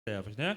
trevas, né?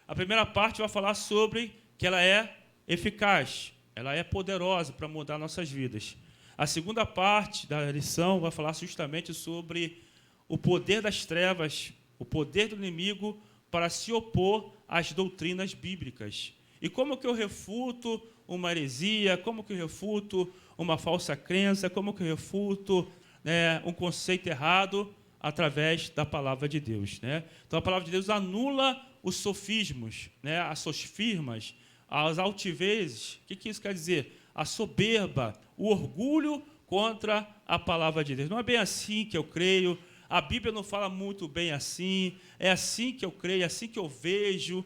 A primeira parte vai falar sobre que ela é eficaz, ela é poderosa para mudar nossas vidas. A segunda parte da lição vai falar justamente sobre o poder das trevas, o poder do inimigo para se opor às doutrinas bíblicas. E como que eu refuto uma heresia, como que eu refuto uma falsa crença, como que eu refuto, né, um conceito errado através da palavra de Deus, né? Então a palavra de Deus anula os sofismos, né, as sofismas, as altivezes. O que isso quer dizer? A soberba, o orgulho contra a palavra de Deus. Não é bem assim que eu creio, a Bíblia não fala muito bem assim, é assim que eu creio, é assim que eu vejo.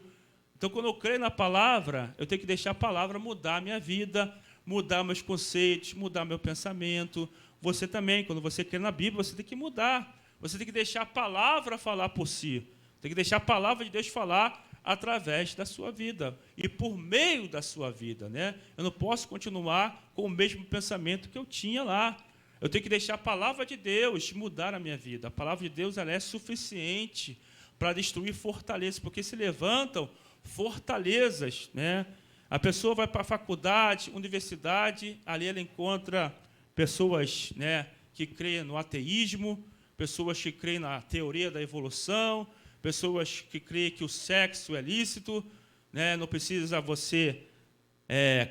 Então, quando eu creio na palavra, eu tenho que deixar a palavra mudar a minha vida, mudar meus conceitos, mudar meu pensamento. Você também, quando você crê na Bíblia, você tem que mudar. Você tem que deixar a palavra falar por si. Tem que deixar a palavra de Deus falar através da sua vida e por meio da sua vida, né? Eu não posso continuar com o mesmo pensamento que eu tinha lá. Eu tenho que deixar a palavra de Deus mudar a minha vida. A palavra de Deus, ela é suficiente para destruir fortalezas, porque se levantam fortalezas, né? A pessoa vai para a faculdade, universidade, ali ela encontra pessoas, né, que creem no ateísmo, pessoas que creem na teoria da evolução, pessoas que creem que o sexo é lícito, né, não precisa você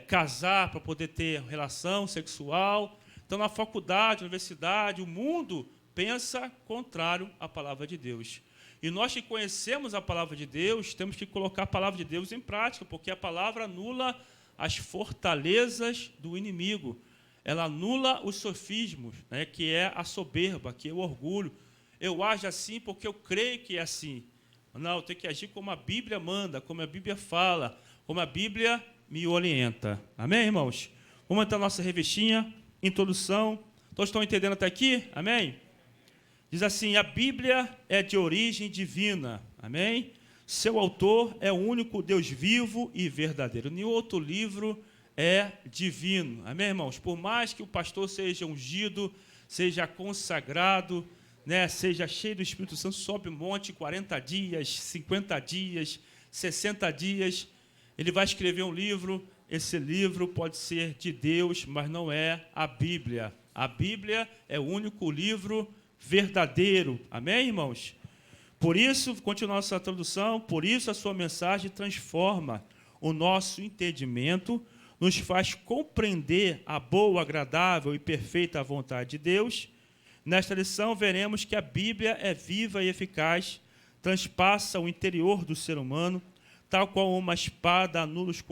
casar para poder ter relação sexual. Então, na faculdade, na universidade, o mundo pensa contrário à palavra de Deus. E nós que conhecemos a palavra de Deus, temos que colocar a palavra de Deus em prática, porque a palavra anula as fortalezas do inimigo. Ela anula os sofismos, né, que é a soberba, que é o orgulho. Eu ajo assim porque eu creio que é assim. Não, eu tenho que agir como a Bíblia manda, como a Bíblia fala, como a Bíblia me orienta. Amém, irmãos? Vamos entrar na nossa revistinha, introdução. Todos estão entendendo até aqui? Amém? Diz assim, a Bíblia é de origem divina. Amém? Seu autor é o único Deus vivo e verdadeiro. Nenhum outro livro é divino. Amém, irmãos? Por mais que o pastor seja ungido, seja consagrado, né, seja cheio do Espírito Santo, sobe o monte 40 dias, 50 dias, 60 dias, ele vai escrever um livro. Esse livro pode ser de Deus, mas não é a Bíblia. A Bíblia é o único livro verdadeiro. Amém, irmãos? Por isso, continua a nossa tradução, por isso a sua mensagem transforma o nosso entendimento, nos faz compreender a boa, agradável e perfeita vontade de Deus. Nesta lição, veremos que a Bíblia é viva e eficaz, transpassa o interior do ser humano, tal qual uma espada anula os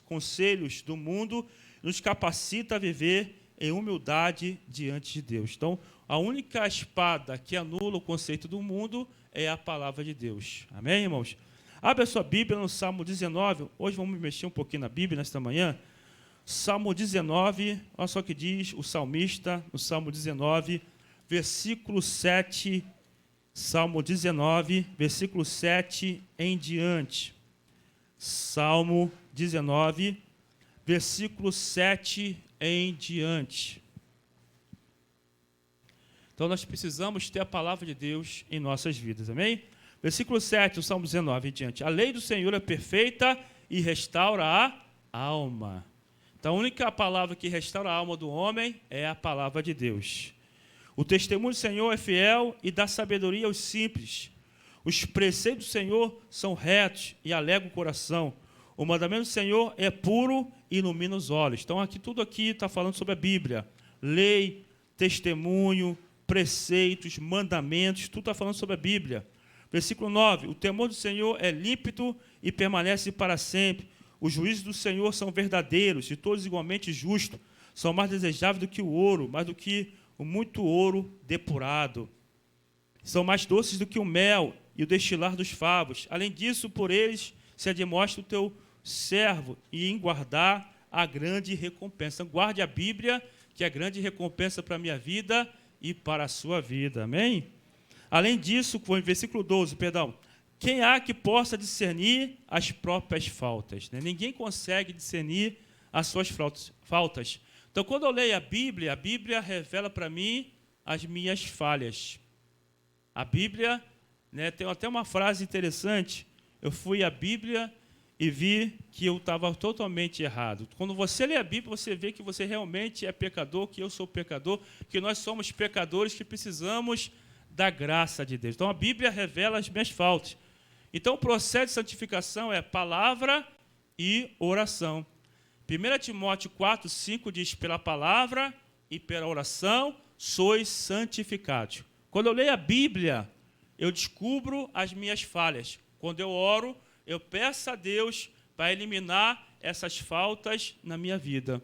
conselhos do mundo, nos capacita a viver em humildade diante de Deus. Então, a única espada que anula o conceito do mundo é a palavra de Deus. Amém, irmãos? Abre a sua Bíblia no Salmo 19. Hoje vamos mexer um pouquinho na Bíblia nesta manhã. Salmo 19, olha só o que diz o salmista no Salmo 19, versículo 7. Salmo 19, versículo 7 em diante. Salmo 19, versículo 7 em diante. Então, nós precisamos ter a palavra de Deus em nossas vidas, amém? Versículo 7, o Salmo 19 em diante. A lei do Senhor é perfeita e restaura a alma. Então, a única palavra que restaura a alma do homem é a palavra de Deus. O testemunho do Senhor é fiel e dá sabedoria aos simples. Os preceitos do Senhor são retos e alegram o coração. O mandamento do Senhor é puro e ilumina os olhos. Então, tudo aqui está falando sobre a Bíblia. Lei, testemunho, preceitos, mandamentos, tudo está falando sobre a Bíblia. Versículo 9. O temor do Senhor é límpido e permanece para sempre. Os juízos do Senhor são verdadeiros e todos igualmente justos. São mais desejáveis do que o ouro, mais do que o muito ouro depurado. São mais doces do que o mel e o destilar dos favos. Além disso, por eles se admoesta o teu servo e em guardar a grande recompensa. Guarde a Bíblia, que é a grande recompensa para a minha vida e para a sua vida. Amém? Além disso, em versículo 12, quem há que possa discernir as próprias faltas? Né? Ninguém consegue discernir as suas faltas. Então, quando eu leio a Bíblia revela para mim as minhas falhas. A Bíblia, né, tem até uma frase interessante eu fui à Bíblia e vi que eu estava totalmente errado. Quando você lê a Bíblia, você vê que você realmente é pecador, que eu sou pecador, que nós somos pecadores que precisamos da graça de Deus. Então, a Bíblia revela as minhas faltas. Então, o processo de santificação é palavra e oração. 1 Timóteo 4:5 diz, pela palavra e pela oração sois santificados. Quando eu leio a Bíblia, eu descubro as minhas falhas. Quando eu oro, eu peço a Deus para eliminar essas faltas na minha vida.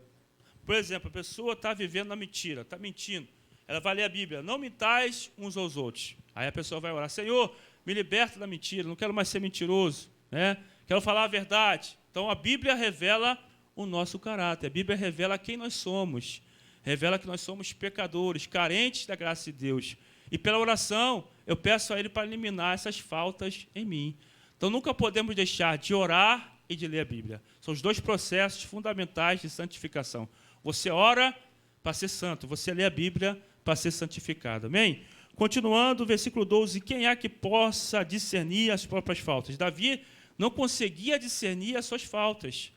Por exemplo, a pessoa está vivendo na mentira, está mentindo. Ela vai ler a Bíblia, não mentais uns aos outros. Aí a pessoa vai orar, Senhor, me liberta da mentira, não quero mais ser mentiroso, né? Quero falar a verdade. Então a Bíblia revela o nosso caráter, a Bíblia revela quem nós somos, revela que nós somos pecadores, carentes da graça de Deus. E pela oração, eu peço a Ele para eliminar essas faltas em mim. Então nunca podemos deixar de orar e de ler a Bíblia. São os dois processos fundamentais de santificação. Você ora para ser santo, você lê a Bíblia para ser santificado. Amém? Continuando, versículo 12. Quem é que possa discernir as próprias faltas? Davi não conseguia discernir as suas faltas.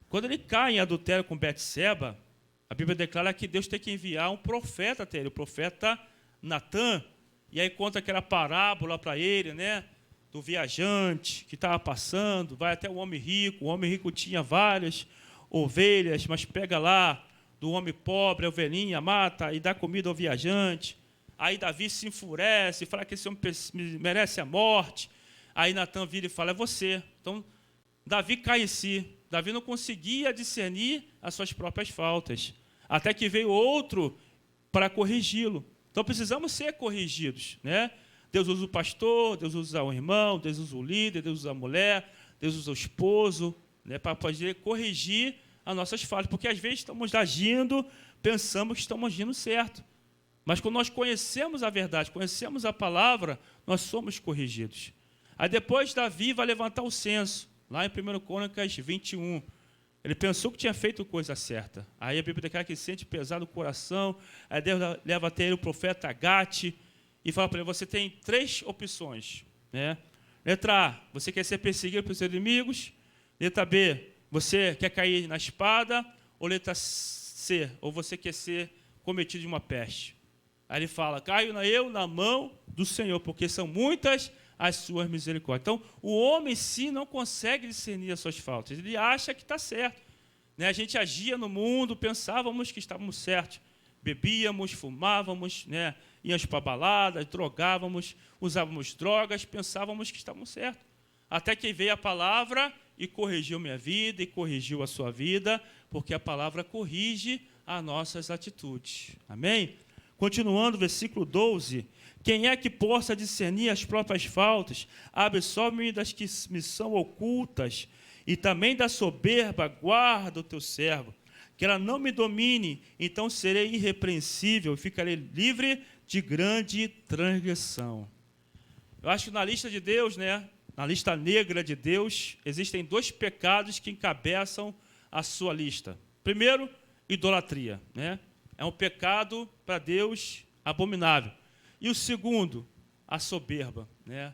Quando ele cai em adultério com Betseba, a Bíblia declara que Deus tem que enviar um profeta até ele, o profeta Natã. E aí conta aquela parábola para ele, né? Do viajante que estava passando, vai até o homem rico tinha várias ovelhas, mas pega lá do homem pobre, a ovelhinha, mata e dá comida ao viajante. Aí Davi se enfurece, fala que esse homem merece a morte. Aí Natã vira e fala, é você. Então, Davi cai em si. Davi não conseguia discernir as suas próprias faltas, até que veio outro para corrigi-lo. Então, precisamos ser corrigidos, né? Deus usa o pastor, Deus usa o irmão, Deus usa o líder, Deus usa a mulher, Deus usa o esposo, né, para poder corrigir as nossas falhas. Porque às vezes estamos agindo, pensamos que estamos agindo certo. Mas quando nós conhecemos a verdade, conhecemos a palavra, nós somos corrigidos. Aí depois Davi vai levantar o censo, lá em 1 Crônicas 21. Ele pensou que tinha feito coisa certa. Aí a Bíblia declara que ele sente pesado o coração. Aí Deus leva até ele o profeta Agate e fala para ele, você tem 3 opções, né? Letra A, você quer ser perseguido pelos seus inimigos. Letra B, você quer cair na espada. Ou letra C, ou você quer ser cometido de uma peste. Aí ele fala, caio eu na mão do Senhor, porque são muitas as suas misericórdias. Então, o homem em si não consegue discernir as suas faltas. Ele acha que está certo, né? A gente agia no mundo, pensávamos que estávamos certos. Bebíamos, fumávamos, né? Íamos para baladas, drogávamos, usávamos drogas, pensávamos que estávamos certos. Até que veio a palavra e corrigiu minha vida e corrigiu a sua vida, porque a palavra corrige as nossas atitudes. Amém? Continuando, versículo 12. Quem é que possa discernir as próprias faltas? Absolve-me das que me são ocultas, e também da soberba guarda o teu servo. Que ela não me domine, então serei irrepreensível e ficarei livre de grande transgressão. Eu acho que na lista de Deus, né, na lista negra de Deus, existem 2 pecados que encabeçam a sua lista. Primeiro, idolatria, né? É um pecado para Deus abominável. E o segundo, a soberba, né?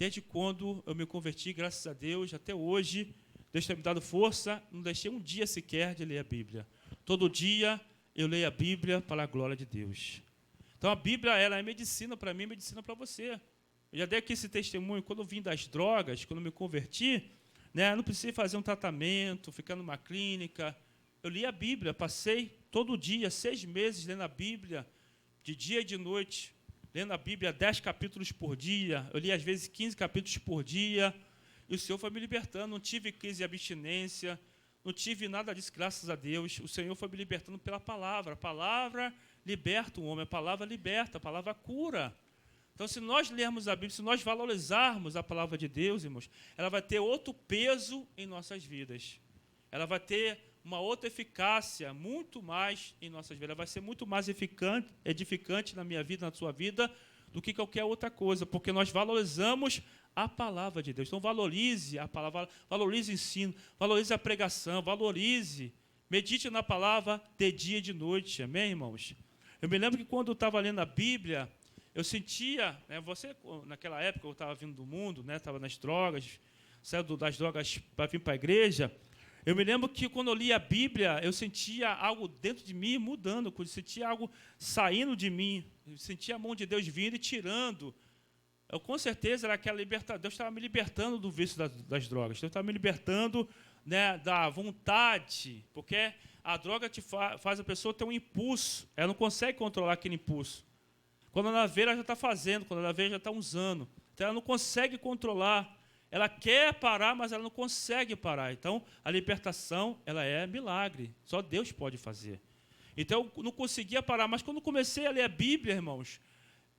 desde quando eu me converti, graças a Deus, até hoje, Deus tem me dado força, não deixei um dia sequer de ler a Bíblia. Todo dia eu leio a Bíblia para a glória de Deus. Então a Bíblia ela é medicina para mim, medicina para você. Eu já dei aqui esse testemunho, quando eu vim das drogas, quando eu me converti, né, não precisei fazer um tratamento, ficar numa clínica. Eu li a Bíblia, passei todo dia, 6 meses lendo a Bíblia, de dia e de noite, lendo a Bíblia 10 capítulos por dia. Eu li às vezes 15 capítulos por dia. E o Senhor foi me libertando, não tive crise de abstinência, não tive nada disso, graças a Deus. O Senhor foi me libertando pela palavra. A palavra liberta o homem, a palavra liberta, a palavra cura. Então, se nós lermos a Bíblia, se nós valorizarmos a palavra de Deus, irmãos, ela vai ter outro peso em nossas vidas. Ela vai ter uma outra eficácia muito mais em nossas vidas. Ela vai ser muito mais edificante na minha vida, na sua vida, do que qualquer outra coisa, porque nós valorizamos a palavra de Deus. Então, valorize a palavra, valorize o ensino, valorize a pregação, valorize, medite na palavra de dia e de noite. Amém, irmãos? Eu me lembro que quando eu estava lendo a Bíblia, eu sentia, né, naquela época eu estava vindo do mundo, né, estava nas drogas, saiu das drogas para vir para a igreja. Eu me lembro que quando eu lia a Bíblia, eu sentia algo dentro de mim mudando, eu sentia algo saindo de mim, eu sentia a mão de Deus vindo e tirando. Eu, com certeza, era aquela libertação. Deus estava me libertando do vício das drogas. Deus estava me libertando, né, da vontade, porque a droga faz a pessoa ter um impulso. Ela não consegue controlar aquele impulso. Quando ela vê, ela já está fazendo. Quando ela vê, ela já está usando. Então, ela não consegue controlar. Ela quer parar, mas ela não consegue parar. Então, a libertação, ela é milagre. Só Deus pode fazer. Então, eu não conseguia parar. Mas quando comecei a ler a Bíblia, irmãos,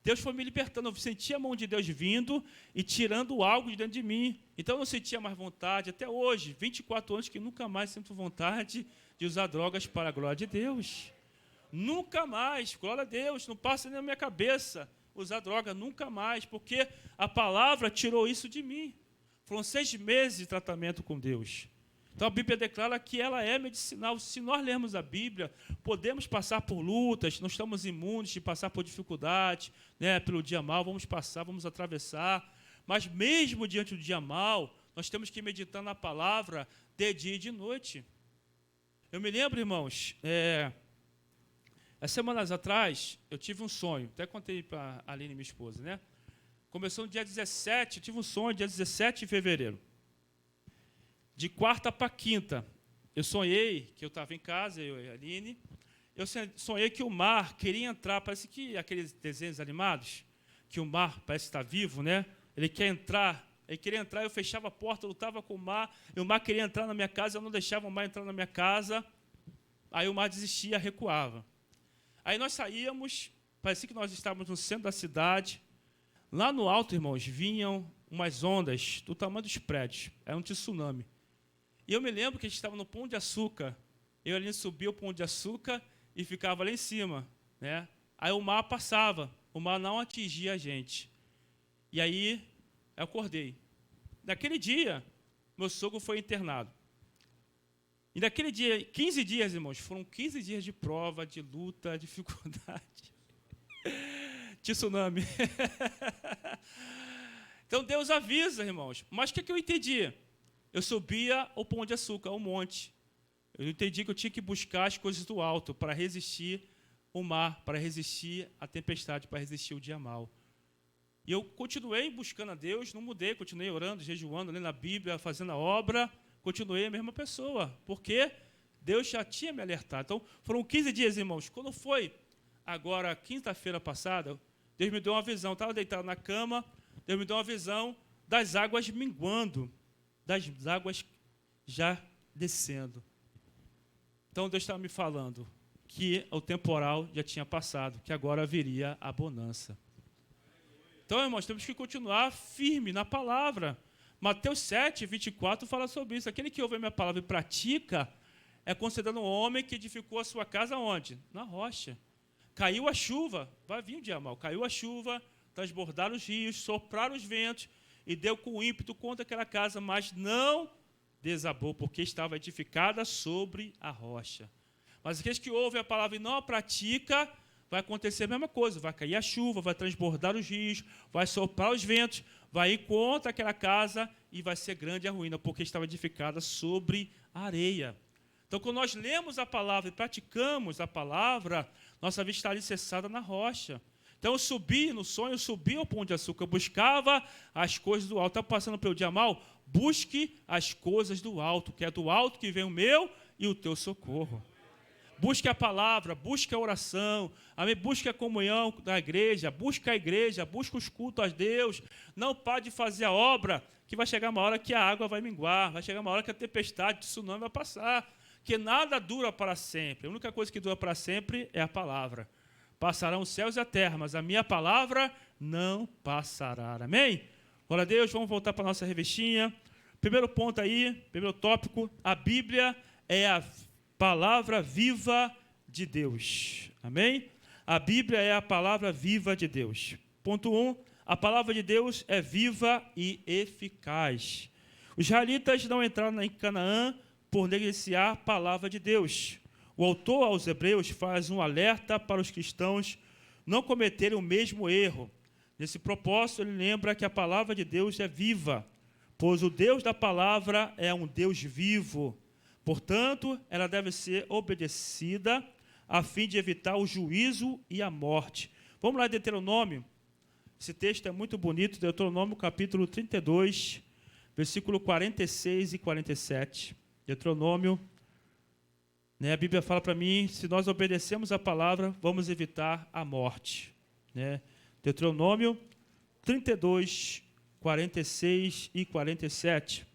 Deus foi me libertando. Eu sentia a mão de Deus vindo e tirando algo de dentro de mim. Então, eu não sentia mais vontade. Até hoje, 24 anos, que nunca mais sinto vontade de usar drogas para a glória de Deus. Nunca mais, glória a Deus. Não passa nem na minha cabeça usar droga, nunca mais. Porque a palavra tirou isso de mim. Foram 6 meses de tratamento com Deus. Então, a Bíblia declara que ela é medicinal. Se nós lermos a Bíblia, podemos passar por lutas, não estamos imunes de passar por dificuldades, né, pelo dia mal, vamos passar, vamos atravessar. Mas mesmo diante do dia mal, nós temos que meditar na palavra de dia e de noite. Eu me lembro, irmãos, há semanas atrás, eu tive um sonho, até contei para a Aline, minha esposa, né? Começou no dia 17, eu tive um sonho, dia 17 de fevereiro. De quarta para quinta, eu sonhei que eu estava em casa, eu e a Aline. Eu sonhei que o mar queria entrar, parece que aqueles desenhos animados, que o mar parece estar vivo, né? Ele queria entrar, eu fechava a porta, eu lutava com o mar, e o mar queria entrar na minha casa, eu não deixava o mar entrar na minha casa, aí o mar desistia, recuava. Aí nós saíamos, parecia que nós estávamos no centro da cidade. Lá no alto, irmãos, vinham umas ondas do tamanho dos prédios. Era um tsunami. E eu me lembro que a gente estava no Pão de Açúcar. Eu ali subia o Pão de Açúcar e ficava lá em cima, né? Aí o mar passava. O mar não atingia a gente. E aí eu acordei. Naquele dia, meu sogro foi internado. E naquele dia, 15 dias, irmãos, foram 15 dias de prova, de luta, dificuldade. Tsunami. Então Deus avisa, irmãos. Mas o que eu entendi? Eu subia o Pão de Açúcar, o monte. Eu entendi que eu tinha que buscar as coisas do alto para resistir o mar, para resistir a tempestade, para resistir o dia mau. E eu continuei buscando a Deus, não mudei, continuei orando, jejuando, lendo a Bíblia, fazendo a obra, continuei a mesma pessoa, porque Deus já tinha me alertado. Então, foram 15 dias, irmãos. Quando foi agora, quinta-feira passada, Deus me deu uma visão. Estava deitado na cama, Deus me deu uma visão das águas minguando, das águas já descendo. Então, Deus estava me falando que o temporal já tinha passado, que agora viria a bonança. Então, irmãos, temos que continuar firme na palavra. Mateus 7, 24 fala sobre isso. Aquele que ouve a minha palavra e pratica é considerado um homem que edificou a sua casa onde? Na rocha. Caiu a chuva, vai vir o dia mal. Caiu a chuva, transbordaram os rios, sopraram os ventos e deu com ímpeto contra aquela casa, mas não desabou, porque estava edificada sobre a rocha. Mas aqueles que ouvem a palavra e não a pratica, vai acontecer a mesma coisa. Vai cair a chuva, vai transbordar os rios, vai soprar os ventos, vai ir contra aquela casa e vai ser grande a ruína, porque estava edificada sobre areia. Então, quando nós lemos a palavra e praticamos a palavra, nossa vida está alicerçada na rocha. Então, eu subi no sonho, eu subi ao Pão de Açúcar, eu buscava as coisas do alto. Está passando pelo dia mal? Busque as coisas do alto, que é do alto que vem o meu e o teu socorro. Busque a palavra, busque a oração, amém? Busque a comunhão da igreja, busque a igreja, busque os cultos a Deus. Não pare de fazer a obra, que vai chegar uma hora que a água vai minguar, vai chegar uma hora que a tempestade, o tsunami vai passar, que nada dura para sempre. A única coisa que dura para sempre é a palavra. Passarão os céus e a terra, mas a minha palavra não passará. Amém? Glória a Deus, vamos voltar para a nossa revistinha. Primeiro ponto aí, primeiro tópico, a Bíblia é a palavra viva de Deus. Amém? A Bíblia é a palavra viva de Deus. Ponto 1, a palavra de Deus é viva e eficaz. Os israelitas não entraram em Canaã por negligenciar a palavra de Deus. O autor aos Hebreus faz um alerta para os cristãos não cometerem o mesmo erro. Nesse propósito, ele lembra que a palavra de Deus é viva, pois o Deus da palavra é um Deus vivo. Portanto, ela deve ser obedecida a fim de evitar o juízo e a morte. Vamos lá em Deuteronômio. Esse texto é muito bonito, Deuteronômio capítulo 32, versículo 46 e 47. Deuteronômio, a Bíblia fala para mim, se nós obedecemos a palavra, vamos evitar a morte. Deuteronômio 32, 46 e 47.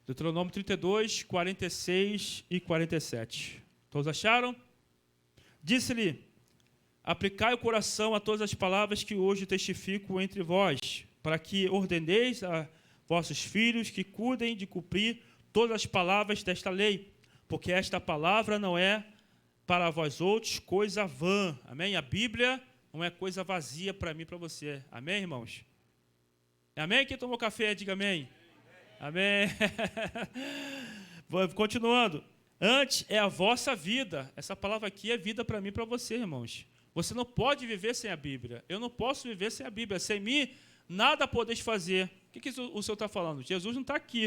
Deuteronômio 32, 46 e 47. Todos acharam? Disse-lhe: aplicai o coração a todas as palavras que hoje testifico entre vós, para que ordeneis a vossos filhos que cuidem de cumprir todas as palavras desta lei, porque esta palavra não é para vós outros coisa vã. Amém? A Bíblia não é coisa vazia para mim e para você. Amém, irmãos? Amém? Quem tomou café, diga amém. Amém. Continuando. Antes é a vossa vida. Essa palavra aqui é vida para mim e para você, irmãos. Você não pode viver sem a Bíblia. Eu não posso viver sem a Bíblia. Sem mim, nada podeis fazer. O que o Senhor está falando? Jesus não está aqui.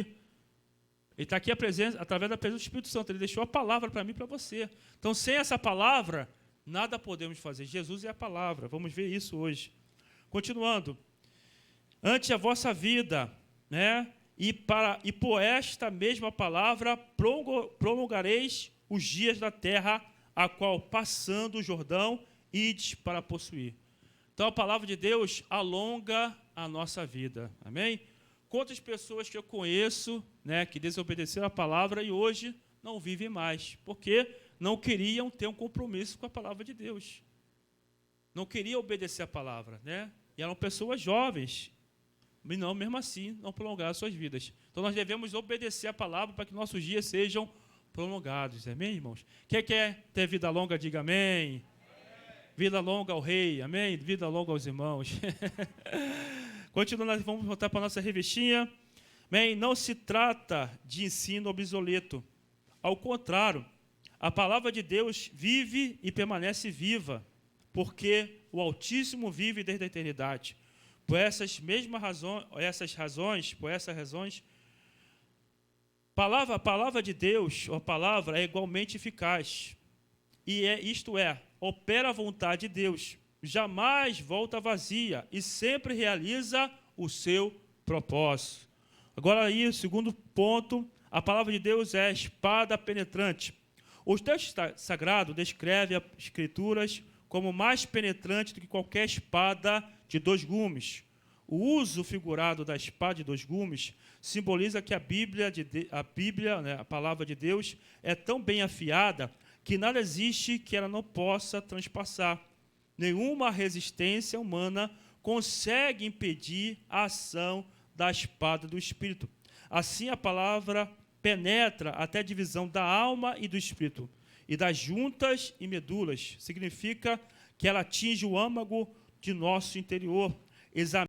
Ele está aqui através da presença do Espírito Santo. Ele deixou a palavra para mim e para você. Então, sem essa palavra, nada podemos fazer. Jesus é a palavra. Vamos ver isso hoje. Continuando. Ante a vossa vida, e por esta mesma palavra prolongareis os dias da terra, a qual, passando o Jordão, ides para possuir. Então, a palavra de Deus alonga a nossa vida. Amém? Quantas pessoas que eu conheço, que desobedeceram a palavra e hoje não vivem mais, porque não queriam ter um compromisso com a palavra de Deus. Não queriam obedecer a palavra, E eram pessoas jovens, mas não, mesmo assim, não prolongaram as suas vidas. Então, nós devemos obedecer a palavra para que nossos dias sejam prolongados. Amém, irmãos? Quem quer ter vida longa, diga amém. Vida longa ao rei, amém? Vida longa aos irmãos. Continuando, vamos voltar para a nossa revistinha. Amém? Não se trata de ensino obsoleto. Ao contrário, a palavra de Deus vive e permanece viva, porque o Altíssimo vive desde a eternidade. Por essas razões, a palavra de Deus, a palavra é igualmente eficaz. Isto é, opera a vontade de Deus, jamais volta vazia e sempre realiza o seu propósito. Agora aí, o segundo ponto, a palavra de Deus é a espada penetrante. O texto sagrado descreve as Escrituras como mais penetrante do que qualquer espada de 2 gumes. O uso figurado da espada de 2 gumes simboliza que a palavra de Deus, é tão bem afiada que nada existe que ela não possa transpassar. Nenhuma resistência humana consegue impedir a ação da espada do Espírito. Assim, a palavra penetra até a divisão da alma e do Espírito, e das juntas e medulas. Significa que ela atinge o âmago de nosso interior, examina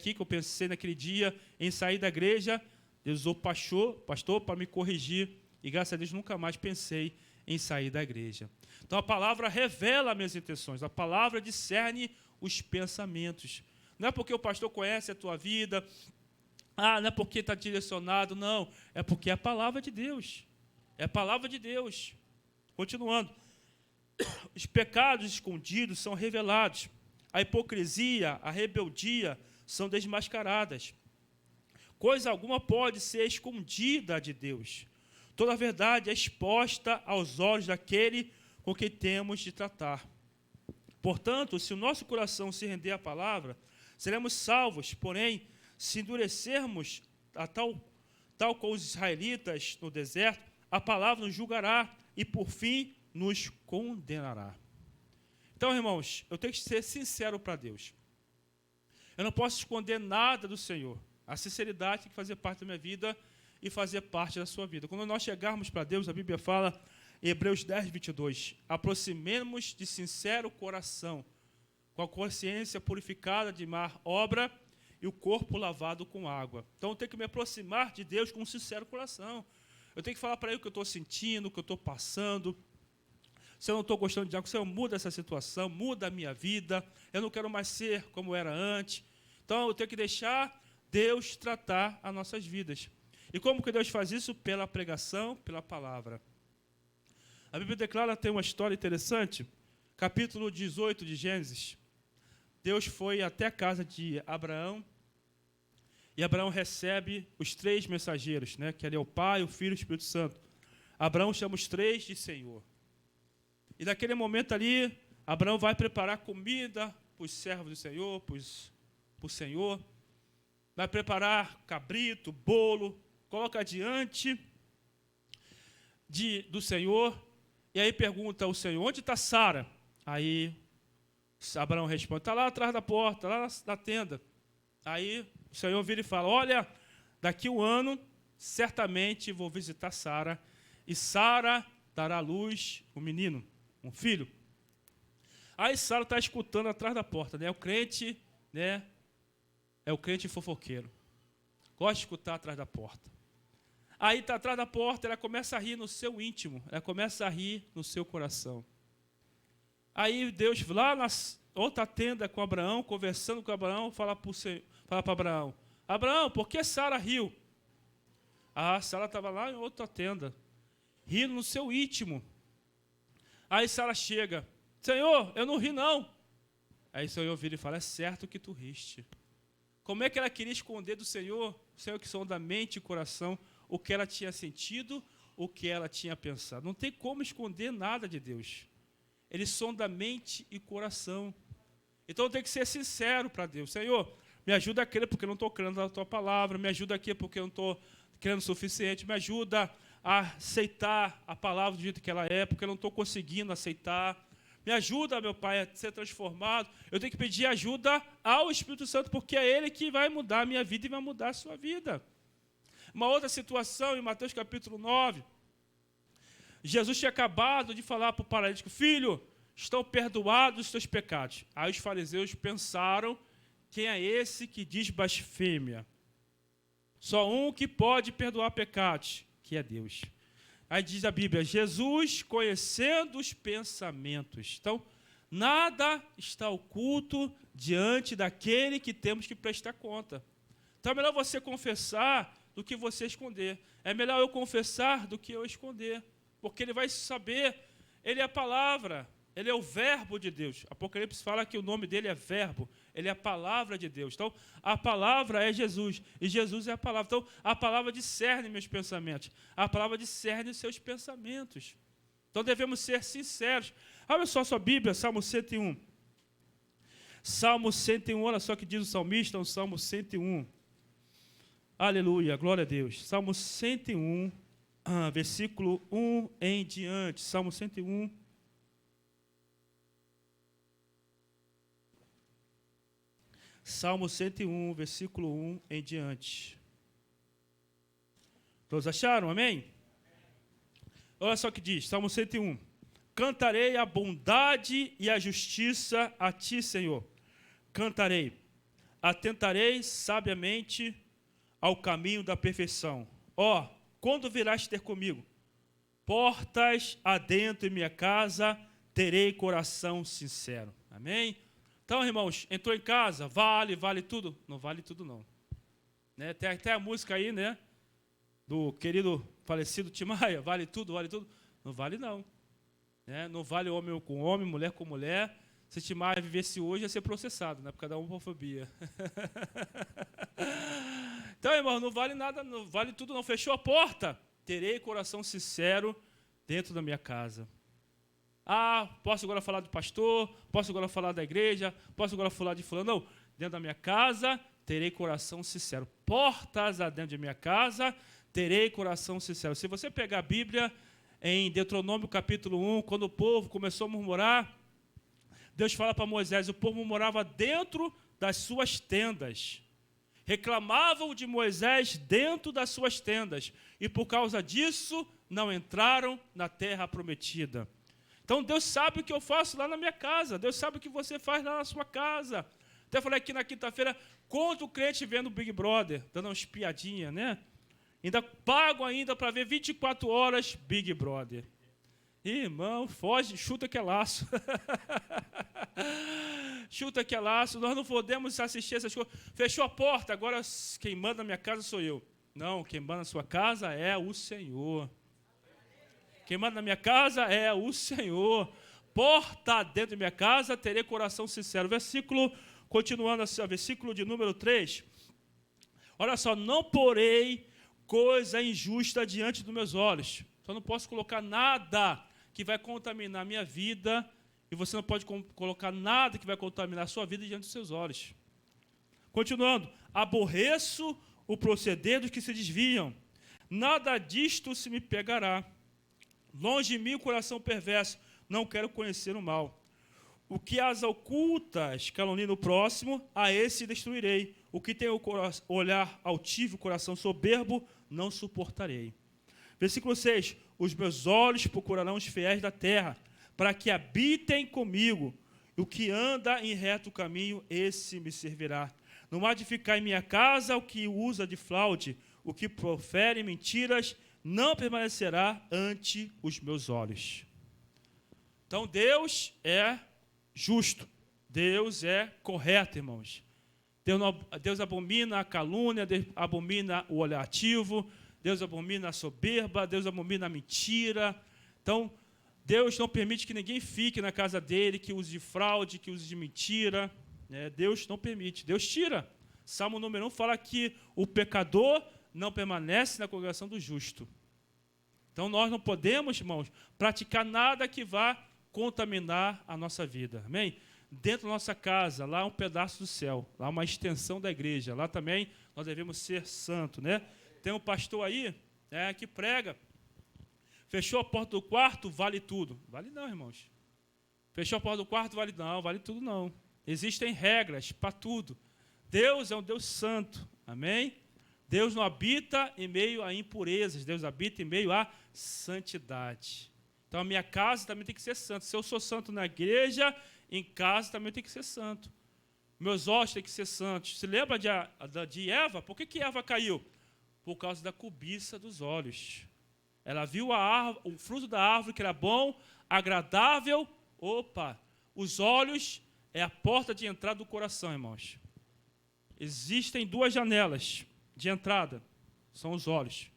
aqui que eu pensei naquele dia em sair da igreja, Deus usou pastor para me corrigir, e graças a Deus nunca mais pensei em sair da igreja. Então a palavra revela minhas intenções, a palavra discerne os pensamentos. Não é porque o pastor conhece a tua vida, não é porque está direcionado, não, é porque é a palavra de Deus. É a palavra de Deus. Continuando. Os pecados escondidos são revelados. A hipocrisia, a rebeldia são desmascaradas. Coisa alguma pode ser escondida de Deus. Toda a verdade é exposta aos olhos daquele com quem temos de tratar. Portanto, se o nosso coração se render à palavra, seremos salvos. Porém, se endurecermos tal como os israelitas no deserto, a palavra nos julgará e, por fim, nos condenará. Então, irmãos, eu tenho que ser sincero para Deus. Eu não posso esconder nada do Senhor. A sinceridade tem que fazer parte da minha vida e fazer parte da sua vida. Quando nós chegarmos para Deus, a Bíblia fala, em Hebreus 10, 22, aproximemos de sincero coração, com a consciência purificada de má obra e o corpo lavado com água. Então, eu tenho que me aproximar de Deus com um sincero coração. Eu tenho que falar para Ele o que eu estou sentindo, o que eu estou passando. Se eu não estou gostando de algo, Senhor, muda essa situação, muda a minha vida. Eu não quero mais ser como era antes. Então, eu tenho que deixar Deus tratar as nossas vidas. E como que Deus faz isso? Pela pregação, pela palavra. A Bíblia declara, tem uma história interessante, capítulo 18 de Gênesis. Deus foi até a casa de Abraão, e Abraão recebe os 3 mensageiros, né, que ali é o Pai, o Filho e o Espírito Santo. Abraão chama os 3 de Senhor. E naquele momento ali, Abraão vai preparar comida para os servos do Senhor, para o Senhor. Vai preparar cabrito, bolo, coloca diante do Senhor. E aí pergunta ao Senhor, onde está Sara? Aí Abraão responde, está lá atrás da porta, lá na tenda. Aí o Senhor vira e fala, olha, daqui um ano, certamente vou visitar Sara, e Sara dará à luz um menino, um filho. Aí Sara está escutando atrás da porta, né? O crente, né? É o crente fofoqueiro. Gosta de escutar atrás da porta. Aí está atrás da porta, ela começa a rir no seu íntimo, ela começa a rir no seu coração. Aí Deus, lá na outra tenda com Abraão, conversando com Abraão, fala para Abraão, Abraão, por que Sara riu? Sara estava lá em outra tenda, rindo no seu íntimo. Aí Sara chega, Senhor, eu não ri não. Aí o Senhor vira e fala, é certo que tu riste. Como é que ela queria esconder do Senhor, o Senhor que sonda a mente e o coração, o que ela tinha sentido, o que ela tinha pensado. Não tem como esconder nada de Deus. Ele sonda a mente e coração. Então eu tenho que ser sincero para Deus. Senhor, me ajuda a crer porque eu não estou crendo na tua palavra, me ajuda aqui porque eu não estou crendo o suficiente, me ajuda a aceitar a palavra do jeito que ela é, porque eu não estou conseguindo aceitar. Me ajuda, meu Pai, a ser transformado. Eu tenho que pedir ajuda ao Espírito Santo, porque é Ele que vai mudar a minha vida e vai mudar a sua vida. Uma outra situação, em Mateus capítulo 9, Jesus tinha acabado de falar para o paralítico, filho, estão perdoados os teus pecados. Aí os fariseus pensaram, quem é esse que diz blasfêmia? Só um que pode perdoar pecados, que é Deus. Aí diz a Bíblia, Jesus conhecendo os pensamentos. Então, nada está oculto diante daquele que temos que prestar conta. Então, é melhor você confessar do que você esconder. É melhor eu confessar do que eu esconder. Porque ele vai saber, ele é a palavra, ele é o verbo de Deus. Apocalipse fala que o nome dele é verbo, ele é a palavra de Deus. Então, a palavra é Jesus, e Jesus é a palavra. Então, a palavra discerne meus pensamentos, a palavra discerne os seus pensamentos. Então, devemos ser sinceros. Olha só a sua Bíblia, Salmo 101. Salmo 101, olha só o que diz o salmista, no Salmo 101. Aleluia, glória a Deus. Salmo 101, versículo 1 em diante. Salmo 101. Salmo 101, versículo 1 em diante. Todos acharam? Amém? Olha só o que diz, Salmo 101. Cantarei a bondade e a justiça a ti, Senhor. Cantarei. atentarei sabiamente ao caminho da perfeição. Ó, quando virás ter comigo? Portas adentro em minha casa, terei coração sincero. Amém? Então, irmãos, entrou em casa, vale tudo? Não vale tudo, não. Né? Tem até a música aí, né? Do querido falecido Tim Maia, vale tudo? Não vale, não. Né? Não vale homem com homem, mulher com mulher. Se Tim Maia vivesse hoje, ia ser processado, né? Por causa da homofobia. Então, irmão, não vale nada, não vale tudo, não. Fechou a porta? Terei coração sincero dentro da minha casa. Ah, posso agora falar do pastor, posso agora falar da igreja, posso agora falar de fulano. Não, dentro da minha casa, terei coração sincero. Portas dentro de minha casa, terei coração sincero. Se você pegar a Bíblia, em Deuteronômio capítulo 1, quando o povo começou a murmurar, Deus fala para Moisés, o povo murmurava dentro das suas tendas. Reclamavam de Moisés dentro das suas tendas. E por causa disso, não entraram na terra prometida. Então, Deus sabe o que eu faço lá na minha casa. Deus sabe o que você faz lá na sua casa. Até falei aqui na quinta-feira, quanto o crente vendo o Big Brother, dando uma espiadinha, né? Ainda pago ainda para ver 24 horas Big Brother. Irmão, foge, chuta que é laço. Chuta que é laço, nós não podemos assistir essas coisas. Fechou a porta, agora quem manda na minha casa sou eu. Não, quem manda na sua casa é o Senhor. Quem manda na minha casa é o Senhor. Porta dentro da minha casa, terei coração sincero. Versículo, continuando assim, versículo de número 3. Olha só, não porei coisa injusta diante dos meus olhos. Só não posso colocar nada que vai contaminar a minha vida, e você não pode colocar nada que vai contaminar a sua vida diante dos seus olhos. Continuando, aborreço o proceder dos que se desviam. Nada disto se me pegará. Longe de mim o coração perverso, não quero conhecer o mal. O que as ocultas calunia no próximo, a esse destruirei. O que tem o olhar altivo, o coração soberbo, não suportarei. Versículo 6. Os meus olhos procurarão os fiéis da terra, para que habitem comigo. O que anda em reto caminho, esse me servirá. Não há de ficar em minha casa o que usa de fraude, o que profere mentiras, não permanecerá ante os meus olhos. Então, Deus é justo. Deus é correto, irmãos. Deus abomina a calúnia, Deus abomina o olhar ativo, Deus abomina a soberba, Deus abomina a mentira. Então, Deus não permite que ninguém fique na casa dele, que use de fraude, que use de mentira. Deus não permite, Deus tira. Salmo número 1 fala que o pecador não permanece na congregação do justo. Então, nós não podemos, irmãos, praticar nada que vá contaminar a nossa vida. Amém? Dentro da nossa casa, lá é um pedaço do céu, lá é uma extensão da igreja. Lá também nós devemos ser santos, né? Tem um pastor aí que prega. Fechou a porta do quarto, vale tudo. Vale não, irmãos. Fechou a porta do quarto, vale não. Vale tudo não. Existem regras para tudo. Deus é um Deus santo. Amém? Deus não habita em meio a impurezas. Deus habita em meio a santidade. Então, a minha casa também tem que ser santa. Se eu sou santo na igreja, em casa também tem que ser santo. Meus olhos têm que ser santos. Se lembra de Eva? Por que Eva caiu? Por causa da cobiça dos olhos. Ela viu o fruto da árvore que era bom, agradável. Opa! Os olhos é a porta de entrada do coração, irmãos. Existem duas janelas de entrada. São os olhos.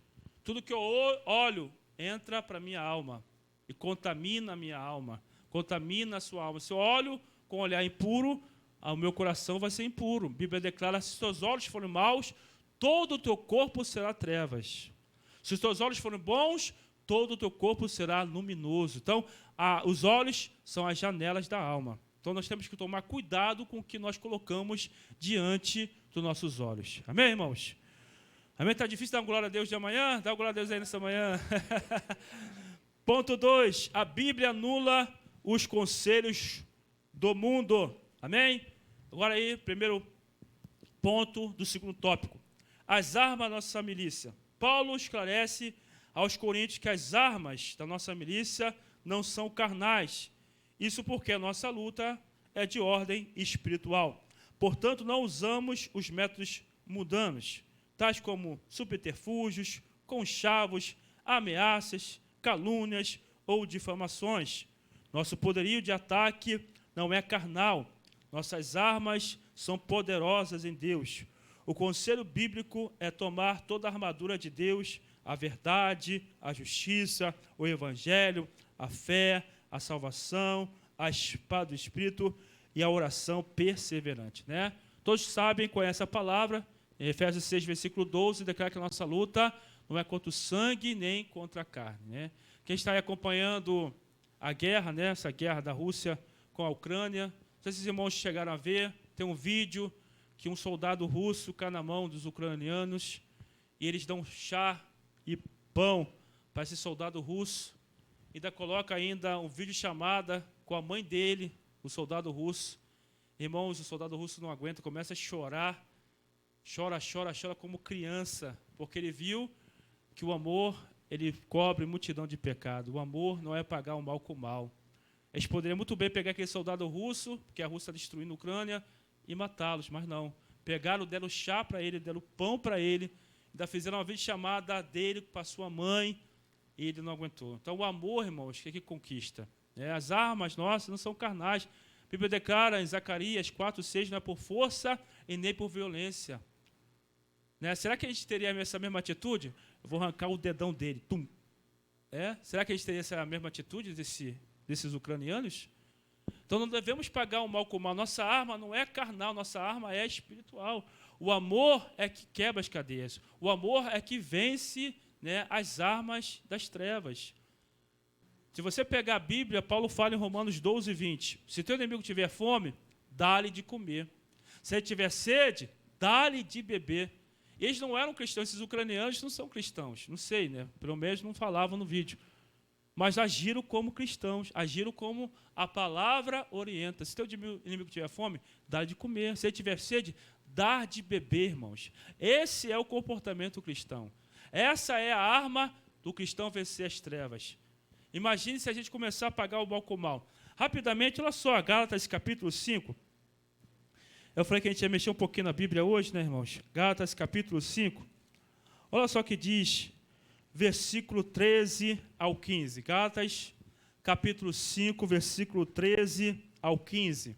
Tudo que eu olho entra para a minha alma. E contamina a minha alma. Contamina a sua alma. Se eu olho com um olhar impuro, o meu coração vai ser impuro. A Bíblia declara, se os teus olhos forem maus, todo o teu corpo será trevas. Se os teus olhos forem bons, todo o teu corpo será luminoso. Então, os olhos são as janelas da alma. Então, nós temos que tomar cuidado com o que nós colocamos diante dos nossos olhos. Amém, irmãos? Amém? Está difícil dar uma glória a Deus de amanhã? Dá uma glória a Deus aí nessa manhã. Ponto 2. A Bíblia anula os conselhos do mundo. Amém? Agora aí, primeiro ponto do segundo tópico. As armas da nossa milícia. Paulo esclarece aos coríntios que as armas da nossa milícia não são carnais. Isso porque a nossa luta é de ordem espiritual. Portanto, não usamos os métodos mundanos, tais como subterfúgios, conchavos, ameaças, calúnias ou difamações. Nosso poderio de ataque não é carnal. Nossas armas são poderosas em Deus. O conselho bíblico é tomar toda a armadura de Deus, a verdade, a justiça, o evangelho, a fé, a salvação, a espada do Espírito e a oração perseverante. Né? Todos sabem, conhecem a palavra. Em Efésios 6, versículo 12, declara que a nossa luta não é contra o sangue nem contra a carne. Né? Quem está aí acompanhando a guerra, né? Essa guerra da Rússia com a Ucrânia, não sei se os irmãos chegaram a ver, tem um vídeo que um soldado russo cai na mão dos ucranianos e eles dão chá e pão para esse soldado russo, e ainda coloca ainda um vídeo chamada com a mãe dele, o soldado russo. Irmãos, o soldado russo não aguenta, começa a chorar, chora como criança, porque ele viu que o amor, ele cobre multidão de pecado. O amor não é pagar o mal com o mal. Eles poderiam muito bem pegar aquele soldado russo, que a Rússia está destruindo a Ucrânia, e matá-los, mas não. Pegaram, deram chá para ele, deram pão para ele, ainda fizeram uma videochamada dele para sua mãe, e ele não aguentou. Então, o amor, irmãos, que conquista. As armas nossas não são carnais. A Bíblia declara em Zacarias 4:6, não é por força e nem por violência. Será que a gente teria essa mesma atitude? Eu vou arrancar o dedão dele. Tum. Será que a gente teria essa mesma atitude desses ucranianos? Então não devemos pagar o mal com o mal. Nossa arma não é carnal, nossa arma é espiritual. O amor é que quebra as cadeias. O amor é que vence, as armas das trevas. Se você pegar a Bíblia, Paulo fala em Romanos 12:20. Se teu inimigo tiver fome, dá-lhe de comer. Se ele tiver sede, dá-lhe de beber. Eles não eram cristãos, esses ucranianos não são cristãos. Não sei, pelo menos não falavam no vídeo. Mas agiram como cristãos, agiram como a palavra orienta. Se teu inimigo tiver fome, dá de comer. Se ele tiver sede, dá de beber, irmãos. Esse é o comportamento cristão. Essa é a arma do cristão vencer as trevas. Imagine se a gente começar a pagar o mal com o mal. Rapidamente, olha só, Gálatas capítulo 5. Eu falei que a gente ia mexer um pouquinho na Bíblia hoje, irmãos? Gálatas capítulo 5. Olha só o que diz, versículo 13 ao 15. Gálatas capítulo 5, versículo 13 ao 15.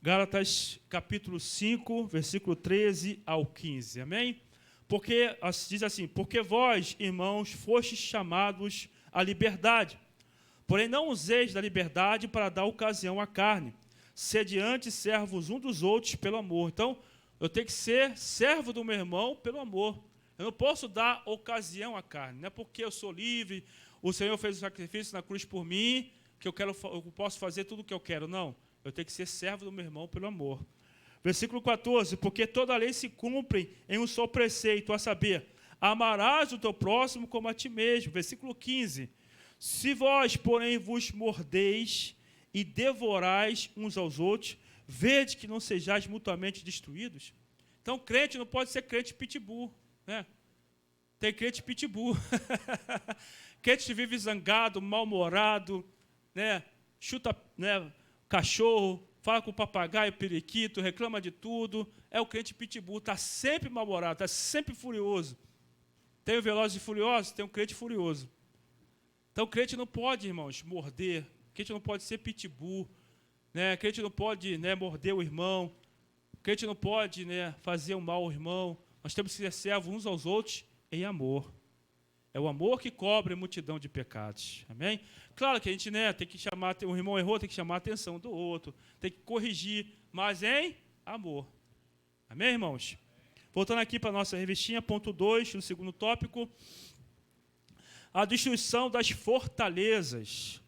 Gálatas capítulo 5, versículo 13 ao 15. Amém? Porque, diz assim, porque vós, irmãos, fostes chamados à liberdade. Porém, não useis da liberdade para dar ocasião à carne. Sede antes servos um dos outros pelo amor. Então, eu tenho que ser servo do meu irmão pelo amor. Eu não posso dar ocasião à carne. Não é porque eu sou livre, o Senhor fez o sacrifício na cruz por mim, que eu posso fazer tudo o que eu quero. Não, eu tenho que ser servo do meu irmão pelo amor. Versículo 14, porque toda a lei se cumpre em um só preceito, a saber, amarás o teu próximo como a ti mesmo. Versículo 15, se vós, porém, vos mordeis e devorais uns aos outros, vede que não sejais mutuamente destruídos. Então, crente não pode ser crente pitbull, Tem crente pitbull. Crente que vive zangado, mal-humorado, chuta, cachorro, fala com o papagaio, periquito, reclama de tudo. É o crente pitbull, está sempre mal-humorado, está sempre furioso. Tem o Velozes e Furiosos, tem um crente furioso. Então, o crente não pode, irmãos, morder. O crente não pode ser pitbull. O crente não pode morder o irmão. O crente não pode fazer o mal ao irmão. Nós temos que ser servos uns aos outros em amor. É o amor que cobre a multidão de pecados. Amém? Claro que a gente tem que chamar, o irmão errou, tem que chamar a atenção do outro, tem que corrigir, mas em amor. Amém, irmãos? Voltando aqui para a nossa revistinha, ponto 2, no segundo tópico, a destruição das fortalezas.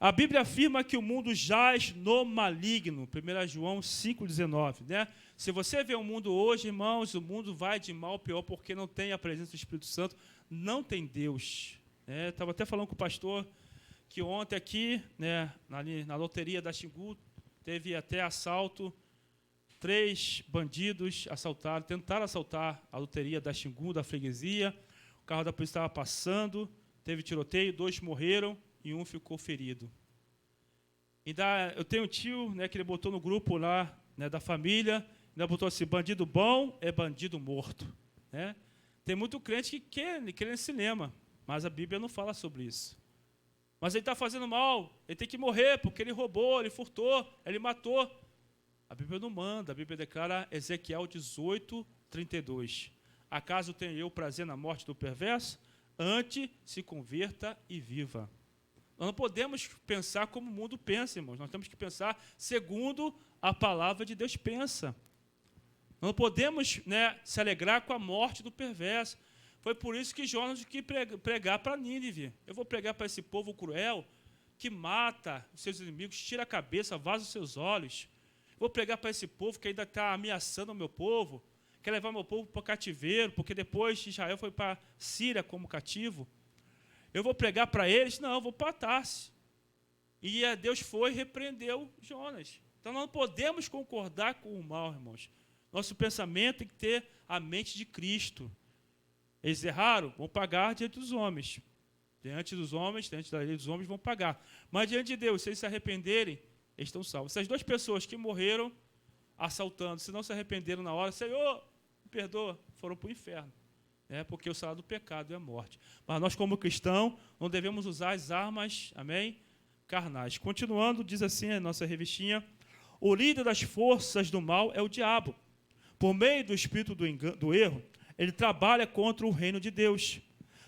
A Bíblia afirma que o mundo jaz no maligno, 1 João 5,19. Se você vê o mundo hoje, irmãos, o mundo vai de mal a pior porque não tem a presença do Espírito Santo, não tem Deus. Estava até falando com o pastor que ontem aqui, na loteria da Xingu, teve até assalto. 3 bandidos tentaram assaltar a loteria da Xingu, da freguesia. O carro da polícia estava passando, teve tiroteio, 2 morreram e 1 ficou ferido. Eu tenho um tio, né, que ele botou no grupo lá, né, da família, ainda botou assim: bandido bom é bandido morto. Né? Tem muito crente que quer no cinema, mas a Bíblia não fala sobre isso. Mas ele está fazendo mal, ele tem que morrer, porque ele roubou, ele furtou, ele matou. A Bíblia não manda, a Bíblia declara Ezequiel 18, 32. Acaso tenho eu prazer na morte do perverso? Antes se converta e viva. Nós não podemos pensar como o mundo pensa, irmãos. Nós temos que pensar segundo a palavra de Deus pensa. Nós não podemos, né, se alegrar com a morte do perverso. Foi por isso que Jonas quis pregar para Nínive. Eu vou pregar para esse povo cruel, que mata os seus inimigos, tira a cabeça, vaza os seus olhos. Eu vou pregar para esse povo que ainda está ameaçando o meu povo, quer levar meu povo para o cativeiro, porque depois Israel foi para a Síria como cativo. Eu vou pregar para eles? Não, eu vou para Tarse. E Deus foi e repreendeu Jonas. Então, nós não podemos concordar com o mal, irmãos. Nosso pensamento tem que ter a mente de Cristo. Eles erraram, vão pagar diante dos homens. Diante dos homens, diante da lei dos homens, vão pagar. Mas diante de Deus, se eles se arrependerem, eles estão salvos. Essas duas pessoas que morreram assaltando, se não se arrependeram na hora, Senhor, me perdoa, foram para o inferno. Porque o salário do pecado é a morte. Mas nós, como cristãos, não devemos usar as armas, amém, carnais. Continuando, diz assim a nossa revistinha: o líder das forças do mal é o diabo. Por meio do espírito do erro, ele trabalha contra o reino de Deus.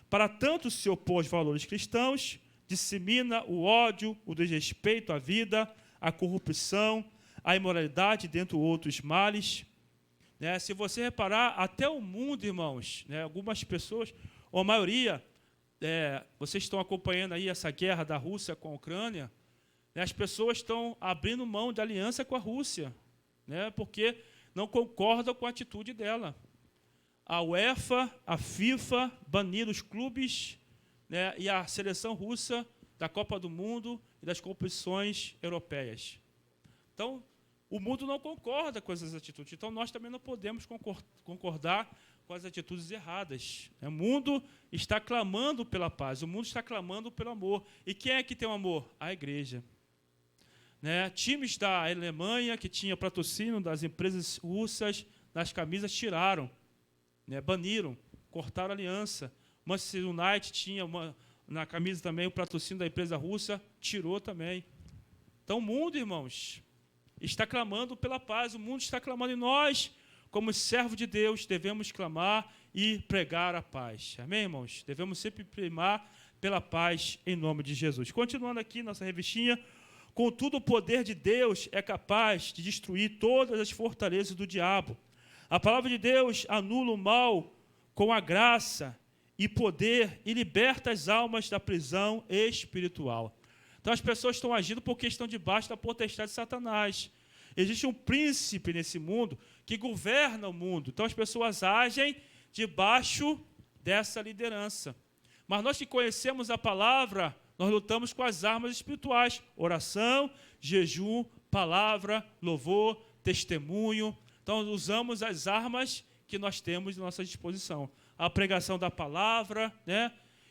Para tanto se opor aos valores cristãos, dissemina o ódio, o desrespeito à vida, a corrupção, a imoralidade, dentre outros males. Se você reparar, até o mundo, irmãos, algumas pessoas, ou a maioria, vocês estão acompanhando aí essa guerra da Rússia com a Ucrânia, as pessoas estão abrindo mão de aliança com a Rússia, porque não concordam com a atitude dela. A UEFA, a FIFA baniram os clubes, e a seleção russa da Copa do Mundo e das competições europeias. Então, o mundo não concorda com essas atitudes. Então, nós também não podemos concordar com as atitudes erradas. O mundo está clamando pela paz, o mundo está clamando pelo amor. E quem é que tem o amor? A igreja. Times da Alemanha, que tinha patrocínio das empresas russas, nas camisas, tiraram, baniram, cortaram a aliança. Manchester United tinha na camisa também o patrocínio da empresa russa, tirou também. Então, o mundo, irmãos, está clamando pela paz, o mundo está clamando, e nós, como servos de Deus, devemos clamar e pregar a paz. Amém, irmãos? Devemos sempre primar pela paz, em nome de Jesus. Continuando aqui nossa revistinha: contudo, o poder de Deus é capaz de destruir todas as fortalezas do diabo. A palavra de Deus anula o mal com a graça e poder e liberta as almas da prisão espiritual. Então, as pessoas estão agindo porque estão debaixo da potestade de Satanás. Existe um príncipe nesse mundo que governa o mundo. Então, as pessoas agem debaixo dessa liderança. Mas nós que conhecemos a palavra, nós lutamos com as armas espirituais: oração, jejum, palavra, louvor, testemunho. Então, usamos as armas que nós temos à nossa disposição. A pregação da palavra,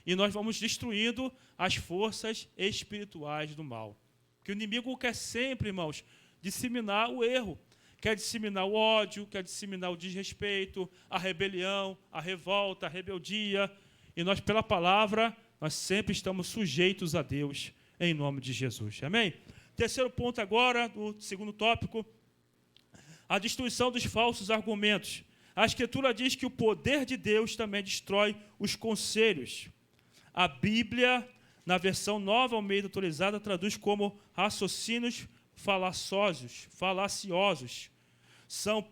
e nós vamos destruindo as forças espirituais do mal. Porque o inimigo quer sempre, irmãos, disseminar o erro, quer disseminar o ódio, quer disseminar o desrespeito, a rebelião, a revolta, a rebeldia. E nós, pela palavra, nós sempre estamos sujeitos a Deus, em nome de Jesus. Amém? Terceiro ponto agora, do segundo tópico: a destruição dos falsos argumentos. A Escritura diz que o poder de Deus também destrói os conselhos. A Bíblia, na versão Nova Almeida Atualizada, traduz como raciocínios falaciosos. São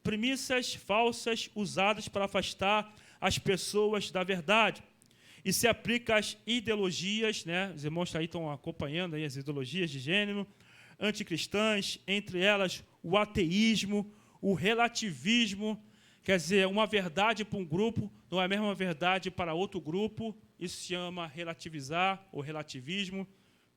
premissas falsas usadas para afastar as pessoas da verdade. E se aplica às ideologias, os irmãos aí estão acompanhando aí as ideologias de gênero, anticristãs, entre elas o ateísmo, o relativismo. Quer dizer, uma verdade para um grupo não é a mesma verdade para outro grupo. Isso se chama relativizar ou relativismo.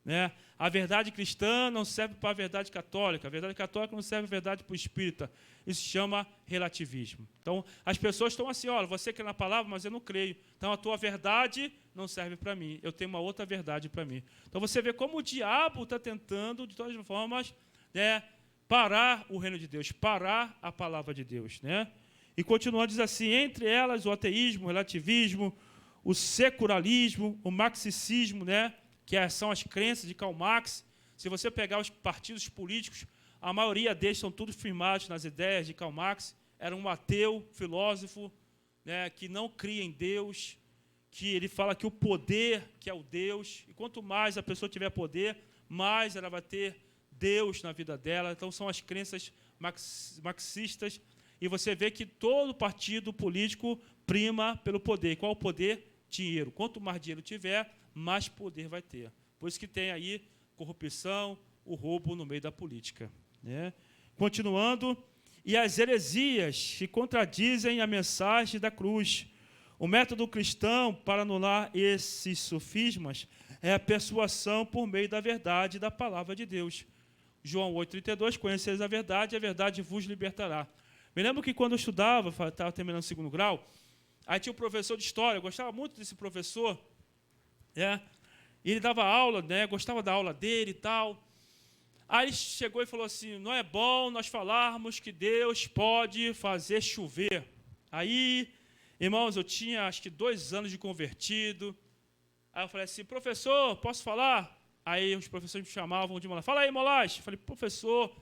né? A verdade cristã não serve para a verdade católica. A verdade católica não serve para a verdade para o espírita. Isso se chama relativismo. Então, as pessoas estão assim, olha, você crê na palavra, mas eu não creio. Então, a tua verdade não serve para mim. Eu tenho uma outra verdade para mim. Então, você vê como o diabo está tentando, de todas as formas, né, parar o reino de Deus, parar a palavra de Deus, né? E continuando, diz assim, entre elas o ateísmo, o relativismo, o secularismo, o marxismo, né? Que são as crenças de Karl Marx. Se você pegar os partidos políticos, a maioria deles são todos firmados nas ideias de Karl Marx. Era um ateu, filósofo, né, que não cria em Deus, que ele fala que o poder, que é o Deus, e quanto mais a pessoa tiver poder, mais ela vai ter Deus na vida dela. Então, são as crenças marxistas. E você vê que todo partido político prima pelo poder. Qual o poder? Dinheiro. Quanto mais dinheiro tiver, mais poder vai ter. Por isso que tem aí corrupção, o roubo no meio da política, né? Continuando, e as heresias que contradizem a mensagem da cruz. O método cristão para anular esses sofismas é a persuasão por meio da verdade da palavra de Deus. João 8,32, conheceis a verdade vos libertará. Me lembro que quando eu estudava, estava terminando o 2º grau, aí tinha um professor de história, eu gostava muito desse professor, né? E ele dava aula, né? Gostava da aula dele e tal. Aí ele chegou e falou assim, não é bom nós falarmos que Deus pode fazer chover. Aí, irmãos, eu tinha acho que 2 anos de convertido. Aí eu falei assim, professor, posso falar? Aí os professores me chamavam de Moraes. Fala aí, Moraes. Eu falei, professor,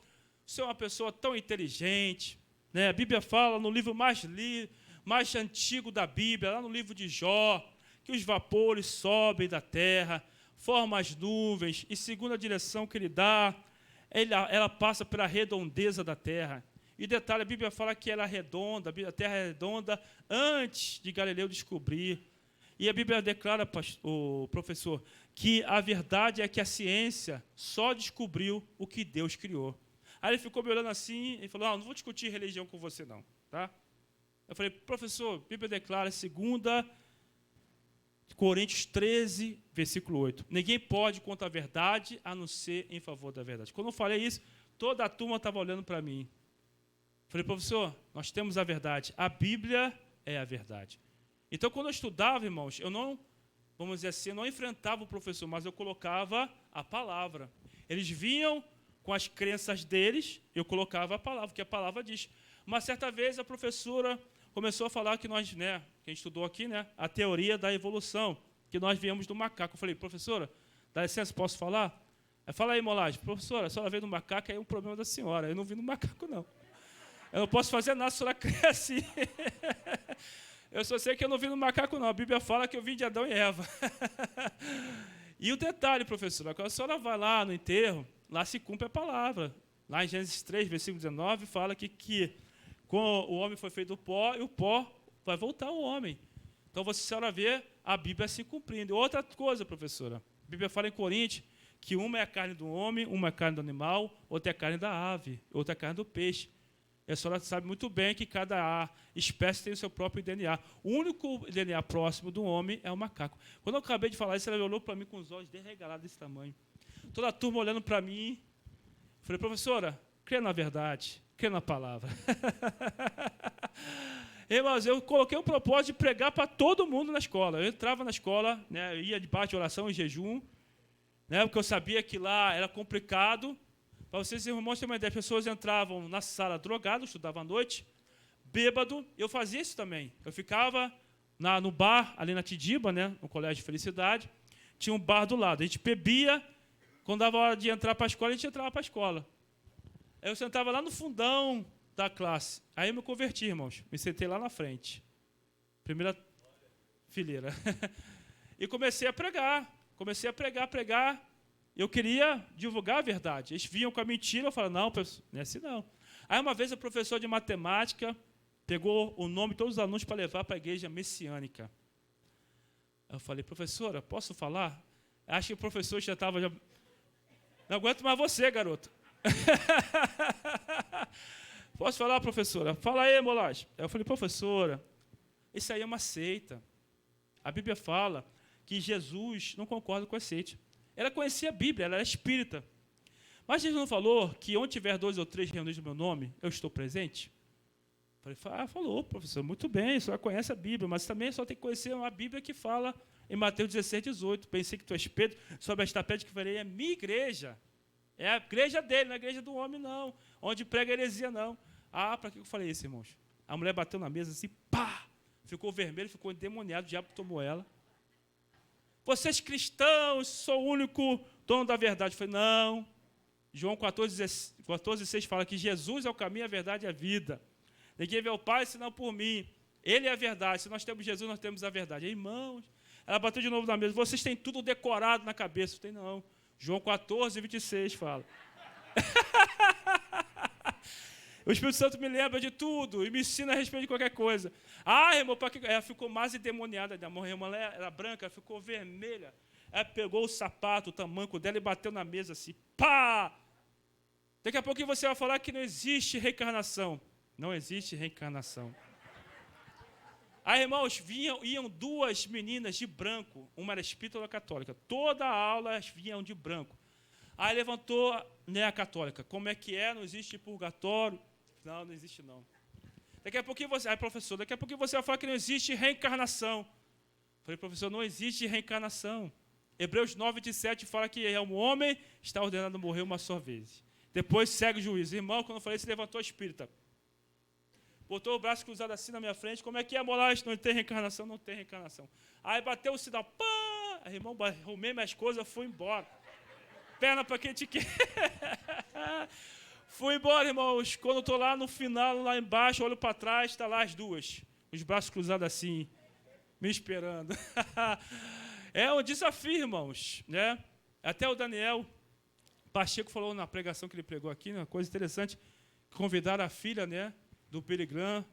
você é uma pessoa tão inteligente, né? A Bíblia fala no livro mais antigo da Bíblia, lá no livro de Jó, que os vapores sobem da terra, formam as nuvens, e segundo a direção que ele dá, ela passa pela redondeza da terra. E detalhe, a Bíblia fala que ela é redonda, a terra é redonda antes de Galileu descobrir. E a Bíblia declara, o professor, que a verdade é que a ciência só descobriu o que Deus criou. Aí ele ficou me olhando assim e falou, não vou discutir religião com você não, tá? Eu falei, professor, a Bíblia declara, 2 Coríntios 13, versículo 8. Ninguém pode contra a verdade, a não ser em favor da verdade. Quando eu falei isso, toda a turma estava olhando para mim. Eu falei, professor, nós temos a verdade. A Bíblia é a verdade. Então, quando eu estudava, irmãos, eu não, vamos dizer assim, eu não enfrentava o professor, mas eu colocava a palavra. Eles vinham com as crenças deles, eu colocava a palavra, porque a palavra diz. Uma certa vez, a professora começou a falar que nós, né, quem estudou aqui, né, a teoria da evolução, que nós viemos do macaco. Eu falei, professora, dá licença, posso falar? Fala aí, Molage. Professora, a senhora veio do macaco, é um problema da senhora. Eu não vim do macaco, não. Eu não posso fazer nada, a senhora cresce. Eu só sei que eu não vim do macaco, não. A Bíblia fala que eu vim de Adão e Eva. E o detalhe, professora, quando a senhora vai lá no enterro, lá se cumpre a palavra. Lá em Gênesis 3, versículo 19, fala que o homem foi feito do pó, e o pó vai voltar ao homem. Então, a senhora vê a Bíblia se cumprindo. Outra coisa, professora, a Bíblia fala em Coríntios que uma é a carne do homem, uma é a carne do animal, outra é a carne da ave, outra é a carne do peixe. E a senhora sabe muito bem que cada espécie tem o seu próprio DNA. O único DNA próximo do homem é o macaco. Quando eu acabei de falar isso, ela olhou para mim com os olhos desregalados desse tamanho. Toda a turma olhando para mim. Falei, professora, crê na verdade, crê na palavra. Irmãos, eu coloquei um propósito de pregar para todo mundo na escola. Eu entrava na escola, né, eu ia debaixo de oração e jejum, né, porque eu sabia que lá era complicado. Para vocês, irmãos, terem uma ideia, as pessoas entravam na sala drogadas, estudavam à noite, bêbado. Eu fazia isso também. Eu ficava no bar, ali na Tidiba, né, no Colégio Felicidade, tinha um bar do lado. A gente bebia, quando dava hora de entrar para a escola, a gente entrava para a escola. Aí eu sentava lá no fundão da classe. Aí eu me converti, irmãos. Me sentei lá na frente. Primeira fileira. E comecei a pregar. Pregar. Eu queria divulgar a verdade. Eles vinham com a mentira, eu falava, não, não é assim não. Aí uma vez o professor de matemática pegou o nome de todos os alunos para levar para a igreja messiânica. Eu falei, professora, posso falar? Acho que o professor já estava... Não aguento mais você, garoto. Posso falar, professora? Fala aí, Molage. Eu falei, professora, isso aí é uma seita. A Bíblia fala que Jesus não concorda com a seita. Ela conhecia a Bíblia, ela era espírita. Mas Jesus não falou que onde tiver 2 ou 3 reunidos no meu nome, eu estou presente? Falei, falou, professor, muito bem, o senhor conhece a Bíblia, mas também só tem que conhecer uma Bíblia que fala em Mateus 16, 18. Pensei que tu és Pedro, sobre esta pedra que farei é minha igreja. É a igreja dele, não é a igreja do homem, não. Onde prega heresia, não. Para que eu falei isso, irmãos? A mulher bateu na mesa assim, pá! Ficou vermelho, ficou endemoniado, o diabo tomou ela. Vocês cristãos, sou o único dono da verdade. Eu falei, não. João 14, 6 fala que Jesus é o caminho, a verdade e a vida. Ninguém vê o Pai senão por mim. Ele é a verdade. Se nós temos Jesus, nós temos a verdade. Irmãos, ela bateu de novo na mesa. Vocês têm tudo decorado na cabeça. Eu falei, não. João 14, 26 fala. O Espírito Santo me lembra de tudo e me ensina a respeito de qualquer coisa. Irmão, ela ficou mais endemoniada. A irmã era branca, ela ficou vermelha. Ela pegou o sapato, o tamanco dela e bateu na mesa assim. Pá! Daqui a pouco você vai falar que não existe reencarnação. Não existe reencarnação. Irmãos, iam 2 meninas de branco. Uma era espírita e outra católica. Toda a aula elas vinham de branco. Aí levantou, né, a católica. Como é que é? Não existe purgatório? Não, não existe não. Daqui a pouquinho você... professor, daqui a pouquinho você vai falar que não existe reencarnação. Falei, professor, não existe reencarnação. Hebreus 9, 17 fala que um homem está ordenado a morrer uma só vez. Depois segue o juízo. Irmão, quando eu falei, se levantou a espírita. Botou o braço cruzado assim na minha frente. Como é que é, Moraes? Não tem reencarnação? Não tem reencarnação. Aí bateu o sinal. Pá! Aí, irmão, arrumei minhas coisas, fui embora. Perna para quem te quer. Fui embora, irmãos. Quando eu estou lá no final, lá embaixo, olho para trás, está lá as 2. Os braços cruzados assim, me esperando. É um desafio, irmãos. Né? Até o Daniel Pacheco falou na pregação que ele pregou aqui, uma coisa interessante, convidaram a filha, né, do Billy Graham,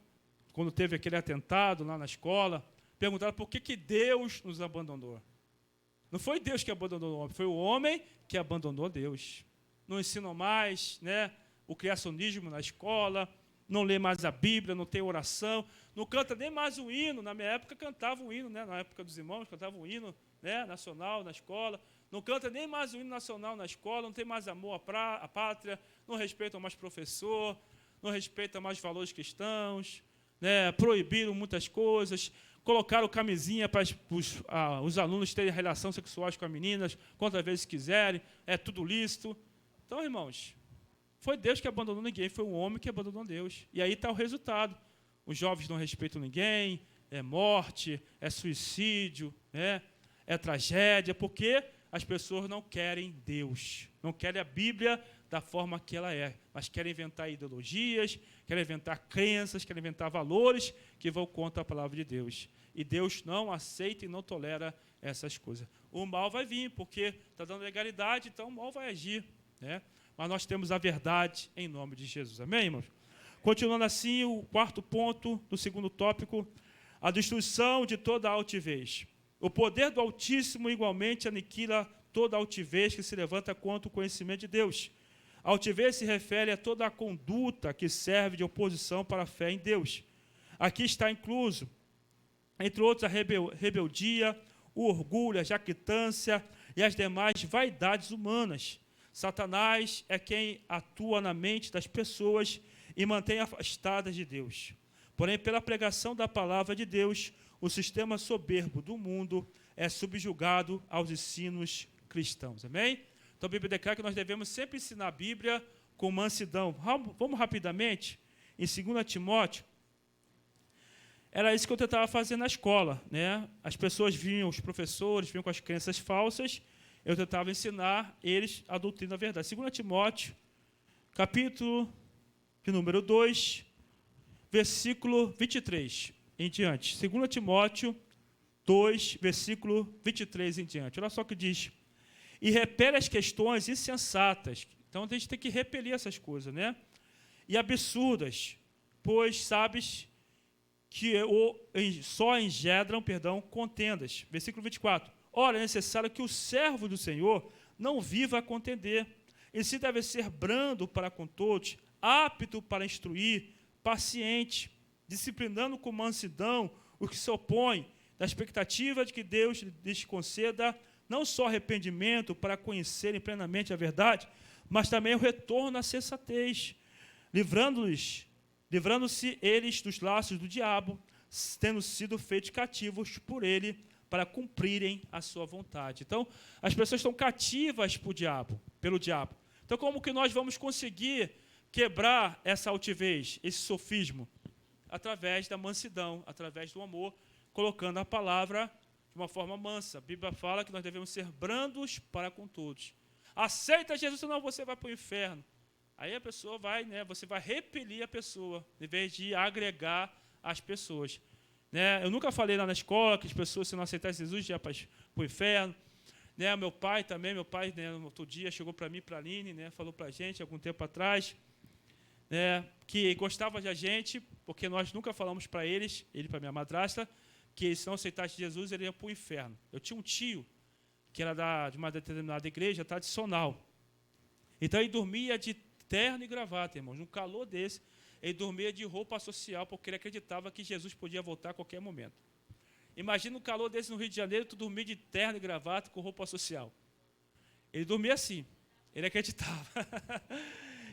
quando teve aquele atentado lá na escola, perguntaram por que Deus nos abandonou. Não foi Deus que abandonou o homem, foi o homem que abandonou Deus. Não ensinam mais, né, o criacionismo na escola, não lê mais a Bíblia, não tem oração, não canta nem mais o hino. Na minha época cantava o hino, né, na época dos irmãos, cantava o hino, né, nacional na escola. Não canta nem mais o hino nacional na escola, não tem mais amor à pátria, não respeitam mais professor, não respeitam mais valores cristãos, né, proibiram muitas coisas, colocaram camisinha para os alunos terem relação sexuais com as meninas, quantas vezes quiserem, é tudo lícito. Então, irmãos, foi Deus que abandonou ninguém, foi o homem que abandonou Deus. E aí está o resultado. Os jovens não respeitam ninguém, é morte, é suicídio, é tragédia, porque as pessoas não querem Deus, não querem a Bíblia da forma que ela é, mas querem inventar ideologias, querem inventar crenças, querem inventar valores que vão contra a palavra de Deus. E Deus não aceita e não tolera essas coisas. O mal vai vir, porque está dando legalidade, então o mal vai agir. Né? Mas nós temos a verdade em nome de Jesus. Amém, irmãos? Continuando assim, o 4º ponto do 2º tópico, a destruição de toda a altivez. O poder do Altíssimo igualmente aniquila toda a altivez que se levanta contra o conhecimento de Deus. A altivez se refere a toda a conduta que serve de oposição para a fé em Deus. Aqui está incluso, entre outros, a rebeldia, o orgulho, a jactância e as demais vaidades humanas. Satanás é quem atua na mente das pessoas e mantém afastadas de Deus. Porém, pela pregação da palavra de Deus, o sistema soberbo do mundo é subjugado aos ensinos cristãos. Amém? Então, a Bíblia declara que nós devemos sempre ensinar a Bíblia com mansidão. Vamos rapidamente, em 2 Timóteo. Era isso que eu tentava fazer na escola. Né? As pessoas vinham, os professores vinham com as crenças falsas, eu tentava ensinar eles a doutrina da verdade. 2 Timóteo, capítulo de número 2, versículo 23 em diante. 2 Timóteo 2, versículo 23 em diante. Olha só o que diz. E repele as questões insensatas. Então, a gente tem que repelir essas coisas, né? E absurdas, pois sabes que só engendram, contendas. Versículo 24. Ora, é necessário que o servo do Senhor não viva a contender. Ele se deve ser brando para com todos, apto para instruir, paciente, disciplinando com mansidão os que se opõem, na expectativa de que Deus lhes conceda não só arrependimento para conhecerem plenamente a verdade, mas também o retorno à sensatez, livrando-se eles dos laços do diabo, tendo sido feitos cativos por ele, para cumprirem a sua vontade. Então, as pessoas estão cativas pelo diabo. Então, como que nós vamos conseguir quebrar essa altivez, esse sofismo? Através da mansidão, através do amor, colocando a palavra de uma forma mansa. A Bíblia fala que nós devemos ser brandos para com todos. Aceita Jesus, senão você vai para o inferno. Aí a pessoa vai, você vai repelir a pessoa, em vez de agregar as pessoas. Eu nunca falei lá na escola que as pessoas, se não aceitassem Jesus, iam para o inferno. Meu pai, outro dia, chegou para mim, para a Aline, falou para a gente, algum tempo atrás, que gostava da gente, porque nós nunca falamos para ele para minha madrasta, que se não aceitasse Jesus, ele ia para o inferno. Eu tinha um tio, que era de uma determinada igreja tradicional. Então, ele dormia de terno e gravata, irmãos, num calor desse. Ele dormia de roupa social, porque ele acreditava que Jesus podia voltar a qualquer momento. Imagina um calor desse no Rio de Janeiro, tu dormir de terno e gravata com roupa social. Ele dormia assim, ele acreditava.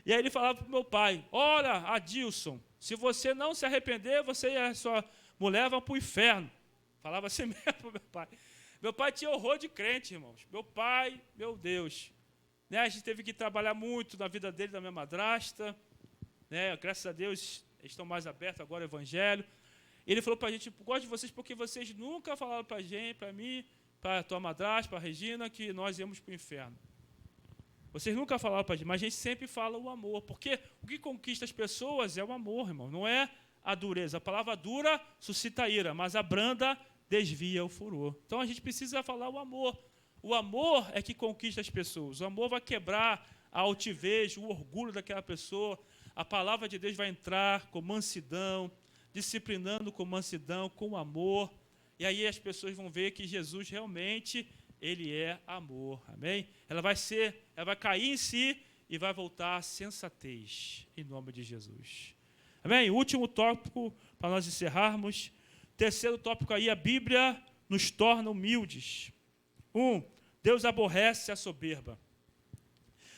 E aí ele falava para o meu pai, olha, Adilson, se você não se arrepender, você e a sua mulher vão para o inferno. Falava assim mesmo para o meu pai. Meu pai tinha horror de crente, irmãos. Meu pai, meu Deus. A gente teve que trabalhar muito na vida dele, da minha madrasta. Graças a Deus, eles estão mais abertos agora ao evangelho. Ele falou para a gente, gosto de vocês porque vocês nunca falaram para a gente, para mim, para a tua madrasta, para a Regina, que nós íamos para o inferno. Vocês nunca falaram para a gente, mas a gente sempre fala o amor, porque o que conquista as pessoas é o amor, irmão, não é a dureza. A palavra dura suscita ira, mas a branda desvia o furor. Então a gente precisa falar o amor. O amor é que conquista as pessoas. O amor vai quebrar a altivez, o orgulho daquela pessoa. A palavra de Deus vai entrar com mansidão, disciplinando com mansidão, com amor. E aí as pessoas vão ver que Jesus realmente, ele é amor. Amém? Ela vai cair em si e vai voltar à sensatez, em nome de Jesus. Amém? Último tópico, para nós encerrarmos. Terceiro tópico aí, a Bíblia nos torna humildes. 1. Deus aborrece a soberba.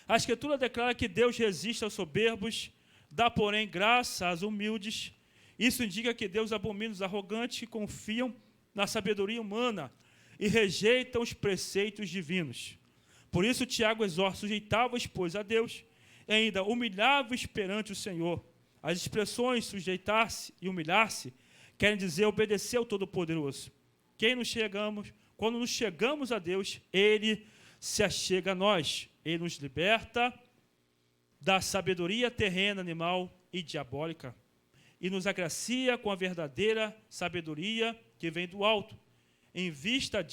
A Escritura declara que Deus resiste aos soberbos, dá, porém, graça aos humildes. Isso indica que Deus abomina os arrogantes que confiam na sabedoria humana e rejeitam os preceitos divinos. Por isso, Tiago exorta: sujeitai-vos, pois, a Deus, e ainda humilhai-vos perante o Senhor. As expressões sujeitar-se e humilhar-se querem dizer obedecer ao Todo-Poderoso. Quando nos chegamos a Deus, Ele se achega a nós. Ele nos liberta da sabedoria terrena, animal e diabólica e nos agracia com a verdadeira sabedoria que vem do alto. Em vista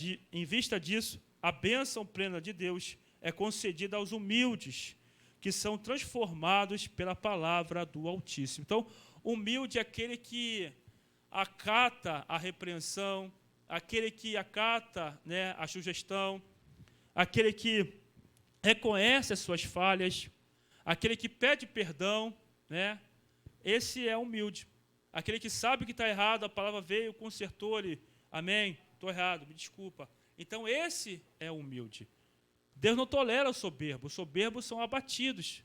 disso, a bênção plena de Deus é concedida aos humildes, que são transformados pela palavra do Altíssimo. Então, humilde é aquele que acata a repreensão, aquele que acata, a sugestão, aquele que reconhece as suas falhas, aquele que pede perdão, esse é humilde. Aquele que sabe que está errado, a palavra veio, consertou ele, amém, estou errado, me desculpa. Então, esse é humilde. Deus não tolera os soberbos são abatidos,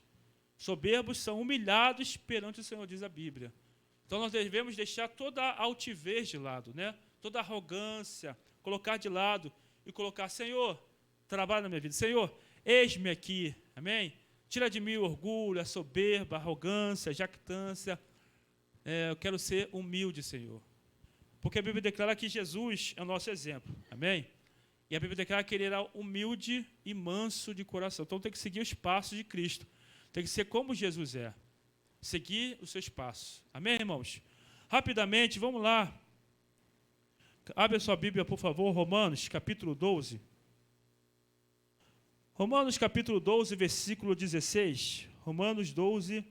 soberbos são humilhados perante o Senhor, diz a Bíblia. Então, nós devemos deixar toda a altivez de lado, toda a arrogância, colocar de lado e colocar: Senhor, trabalha na minha vida, Senhor, eis-me aqui, amém? Tira de mim o orgulho, a soberba, a arrogância, a jactância. Eu quero ser humilde, Senhor. Porque a Bíblia declara que Jesus é o nosso exemplo, amém? E a Bíblia declara que ele era humilde e manso de coração. Então tem que seguir os passos de Cristo. Tem que ser como Jesus é. Seguir os seus passos. Amém, irmãos? Rapidamente, vamos lá. Abre a sua Bíblia, por favor, Romanos, capítulo 12. Romanos, capítulo 12, versículo 16. Romanos 12,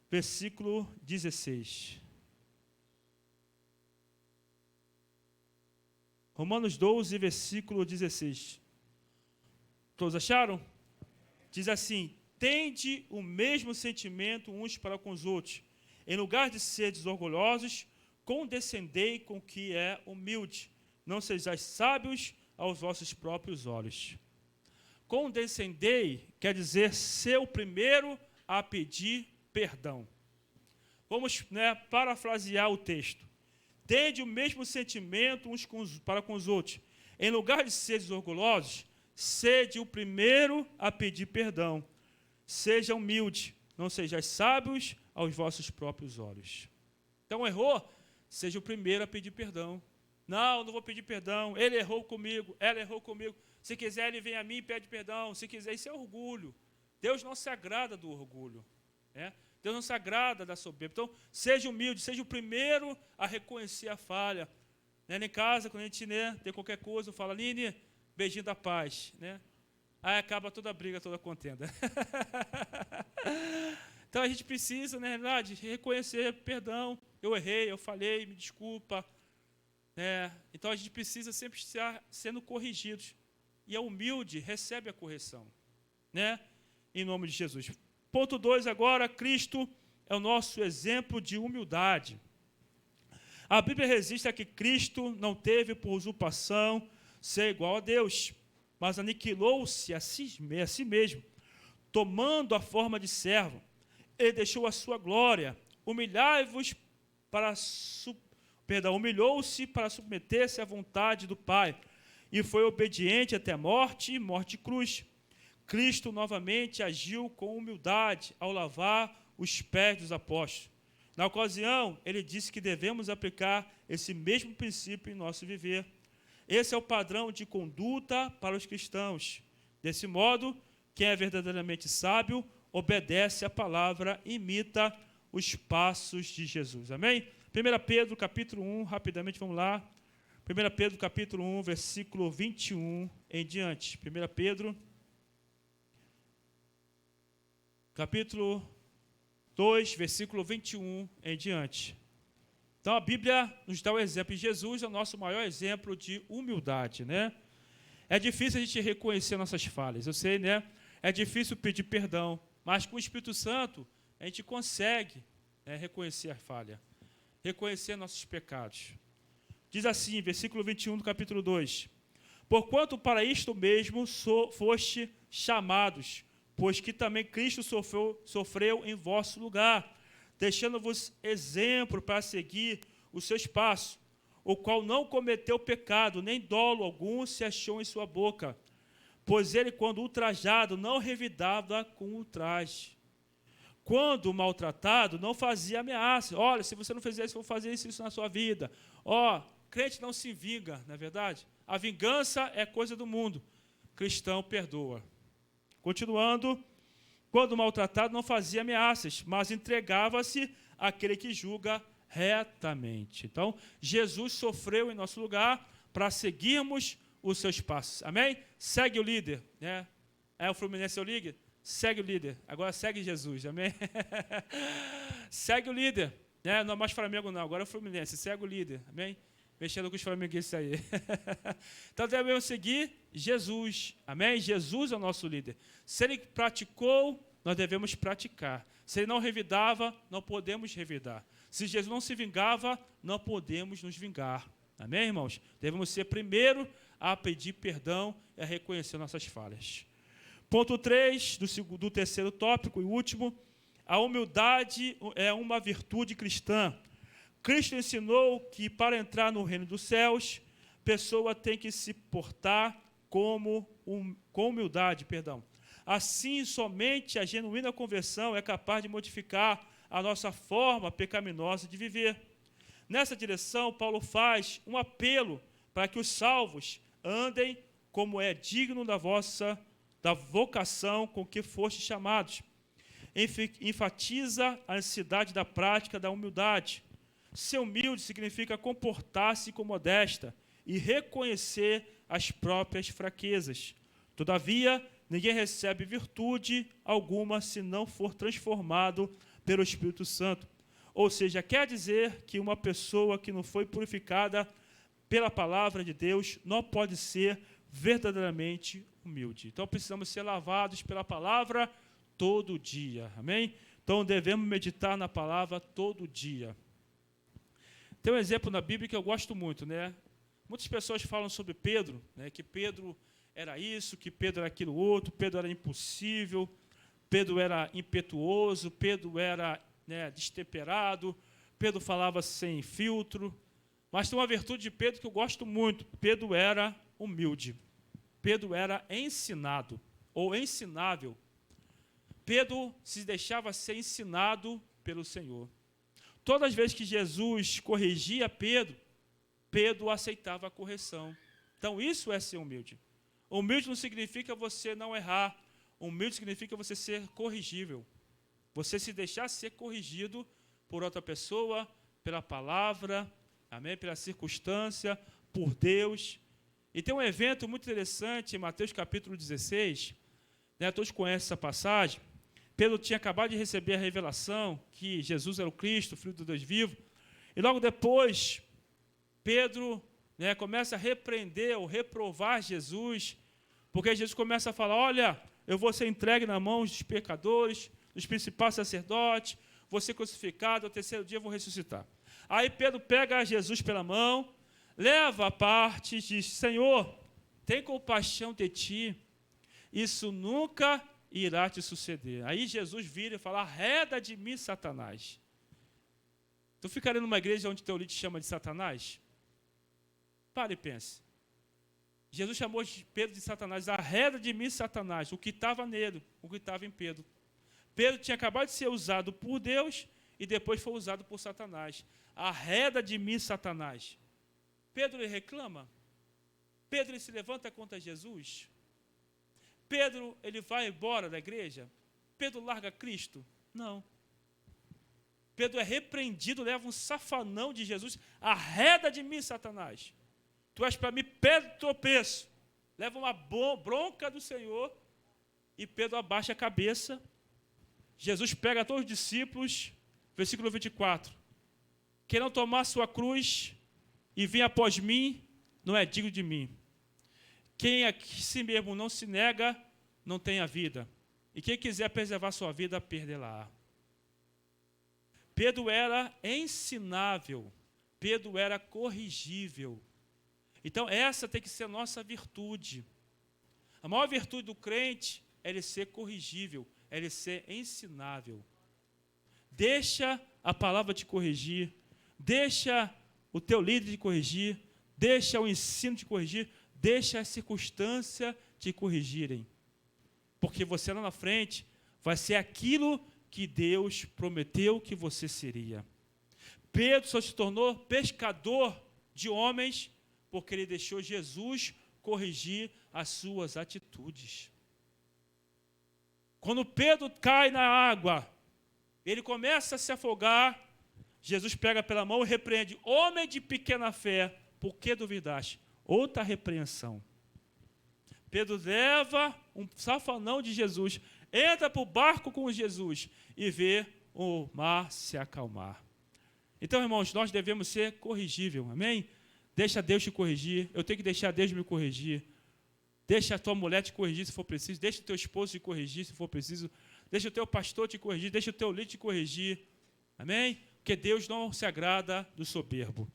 versículo 16. Romanos 12, versículo 16. Todos acharam? Diz assim: tende o mesmo sentimento uns para com os outros. Em lugar de seres orgulhosos, condescendei com o que é humilde. Não sejais sábios aos vossos próprios olhos. Condescendei quer dizer ser o primeiro a pedir perdão. Vamos, parafrasear o texto. Tende o mesmo sentimento uns para com os outros. Em lugar de seres orgulhosos, sede o primeiro a pedir perdão. Seja humilde, não sejais sábios aos vossos próprios olhos. Então, errou? Seja o primeiro a pedir perdão. Não vou pedir perdão. Ele errou comigo, ela errou comigo. Se quiser, ele vem a mim e pede perdão. Se quiser, isso é orgulho. Deus não se agrada do orgulho. Deus não se agrada da soberba. Então, seja humilde, seja o primeiro a reconhecer a falha. Em casa, quando a gente tem qualquer coisa, fala, Aline, beijinho da paz. Aí acaba toda a briga, toda a contenda. Então, a gente precisa, na realidade, reconhecer, perdão, eu errei, eu falhei, me desculpa. Então, a gente precisa sempre estar sendo corrigidos. E a humilde recebe a correção. Em nome de Jesus. Ponto 2 agora, Cristo é o nosso exemplo de humildade. A Bíblia registra que Cristo não teve por usurpação ser igual a Deus, mas aniquilou-se a si mesmo, tomando a forma de servo. Ele deixou a sua glória, humilhou-se para submeter-se à vontade do Pai, e foi obediente até a morte e morte de cruz. Cristo novamente agiu com humildade ao lavar os pés dos apóstolos. Na ocasião, ele disse que devemos aplicar esse mesmo princípio em nosso viver. Esse é o padrão de conduta para os cristãos. Desse modo, quem é verdadeiramente sábio obedece a palavra e imita os passos de Jesus. Amém? 1 Pedro, capítulo 1, rapidamente vamos lá. 1 Pedro, capítulo 1, versículo 21 em diante. 1 Pedro, capítulo 2, versículo 21 em diante. Então, a Bíblia nos dá o exemplo. E Jesus é o nosso maior exemplo de humildade, É difícil a gente reconhecer nossas falhas, eu sei, É difícil pedir perdão, mas com o Espírito Santo a gente consegue reconhecer a falha, reconhecer nossos pecados. Diz assim, versículo 21 do capítulo 2. Porquanto para isto mesmo foste chamados, pois que também Cristo sofreu em vosso lugar, deixando-vos exemplo para seguir os seus passos, o qual não cometeu pecado, nem dolo algum se achou em sua boca, pois ele, quando ultrajado, não revidava com ultraje. Quando maltratado, não fazia ameaça. Olha, se você não fizer isso, eu vou fazer isso na sua vida. Crente não se vinga, não é verdade? A vingança é coisa do mundo. Cristão perdoa. Continuando, quando maltratado, não fazia ameaças, mas entregava-se àquele que julga retamente. Então, Jesus sofreu em nosso lugar para seguirmos os seus passos. Amém? Segue o líder. O Fluminense é o líder? Segue o líder. Agora segue Jesus. Amém? Segue o líder. Não é mais Flamengo, não. Agora é o Fluminense. Segue o líder. Amém? Mexendo com os flamenguistas aí. Então, devemos seguir Jesus. Amém? Jesus é o nosso líder. Se ele praticou, nós devemos praticar. Se ele não revidava, não podemos revidar. Se Jesus não se vingava, não podemos nos vingar. Amém, irmãos? Devemos ser primeiro a pedir perdão e a reconhecer nossas falhas. Ponto 3 do terceiro tópico e último. A humildade é uma virtude cristã. Cristo ensinou que para entrar no reino dos céus, a pessoa tem que se portar com humildade. Assim, somente a genuína conversão é capaz de modificar a nossa forma pecaminosa de viver. Nessa direção, Paulo faz um apelo para que os salvos andem como é digno da vocação com que foste chamados. Enfatiza a necessidade da prática da humildade. Ser humilde significa comportar-se com modéstia e reconhecer as próprias fraquezas. Todavia, ninguém recebe virtude alguma se não for transformado pelo Espírito Santo. Ou seja, quer dizer que uma pessoa que não foi purificada pela palavra de Deus não pode ser verdadeiramente humilde. Então, precisamos ser lavados pela palavra todo dia. Amém? Então, devemos meditar na palavra todo dia. Tem um exemplo na Bíblia que eu gosto muito, Muitas pessoas falam sobre Pedro, né, que Pedro era isso, que Pedro era aquilo outro, Pedro era impossível, Pedro era impetuoso, Pedro era, né, destemperado, Pedro falava sem filtro. Mas tem uma virtude de Pedro que eu gosto muito. Pedro era humilde. Pedro era ensinado, ou ensinável. Pedro se deixava ser ensinado pelo Senhor. Todas as vezes que Jesus corrigia Pedro, Pedro aceitava a correção. Então, isso é ser humilde. Humilde não significa você não errar. Humilde significa você ser corrigível. Você se deixar ser corrigido por outra pessoa, pela palavra, amém? Pela circunstância, por Deus. E tem um evento muito interessante em Mateus capítulo 16, né? Todos conhecem essa passagem. Pedro tinha acabado de receber a revelação que Jesus era o Cristo, o Filho do Deus vivo. E logo depois, Pedro, né, começa a repreender ou reprovar Jesus, porque Jesus começa a falar, olha, eu vou ser entregue nas mãos dos pecadores, dos principais sacerdotes, vou ser crucificado, ao terceiro dia eu vou ressuscitar. Aí Pedro pega Jesus pela mão, leva a parte e diz, Senhor, tem compaixão de ti, isso nunca irá te suceder. Aí Jesus vira e fala, arreda de mim, Satanás. Tu ficaria numa igreja onde teu líder te chama de Satanás? Pare e pense. Jesus chamou Pedro de Satanás, arreda de mim, Satanás, o que estava nele, o que estava em Pedro. Pedro tinha acabado de ser usado por Deus e depois foi usado por Satanás. Arreda de mim, Satanás. Pedro ele reclama. Pedro ele se levanta contra Jesus. Pedro ele vai embora da igreja. Pedro larga Cristo? Não. Pedro é repreendido, leva um safanão de Jesus. Arreda de mim, Satanás. Tu és para mim pedra de tropeço. Leva uma bronca do Senhor e Pedro abaixa a cabeça. Jesus pega todos os discípulos, versículo 24. Quem não tomar sua cruz e vir após mim, não é digno de mim. Quem a si mesmo não se nega, não tem a vida. E quem quiser preservar sua vida, perdê-la. Pedro era ensinável. Pedro era corrigível. Então, essa tem que ser a nossa virtude. A maior virtude do crente é ele ser corrigível, é ele ser ensinável. Deixa a palavra te corrigir, deixa o teu líder te corrigir, deixa o ensino te corrigir, deixa a circunstância te corrigirem. Porque você lá na frente vai ser aquilo que Deus prometeu que você seria. Pedro só se tornou pescador de homens porque ele deixou Jesus corrigir as suas atitudes. Quando Pedro cai na água, ele começa a se afogar, Jesus pega pela mão e repreende, homem de pequena fé, por que duvidaste? Outra repreensão. Pedro leva um safanão de Jesus, entra para o barco com Jesus e vê o mar se acalmar. Então, irmãos, nós devemos ser corrigível, amém? Deixa Deus te corrigir, eu tenho que deixar Deus me corrigir. Deixa a tua mulher te corrigir se for preciso, deixa o teu esposo te corrigir se for preciso, deixa o teu pastor te corrigir, deixa o teu líder te corrigir. Amém? Porque Deus não se agrada do soberbo.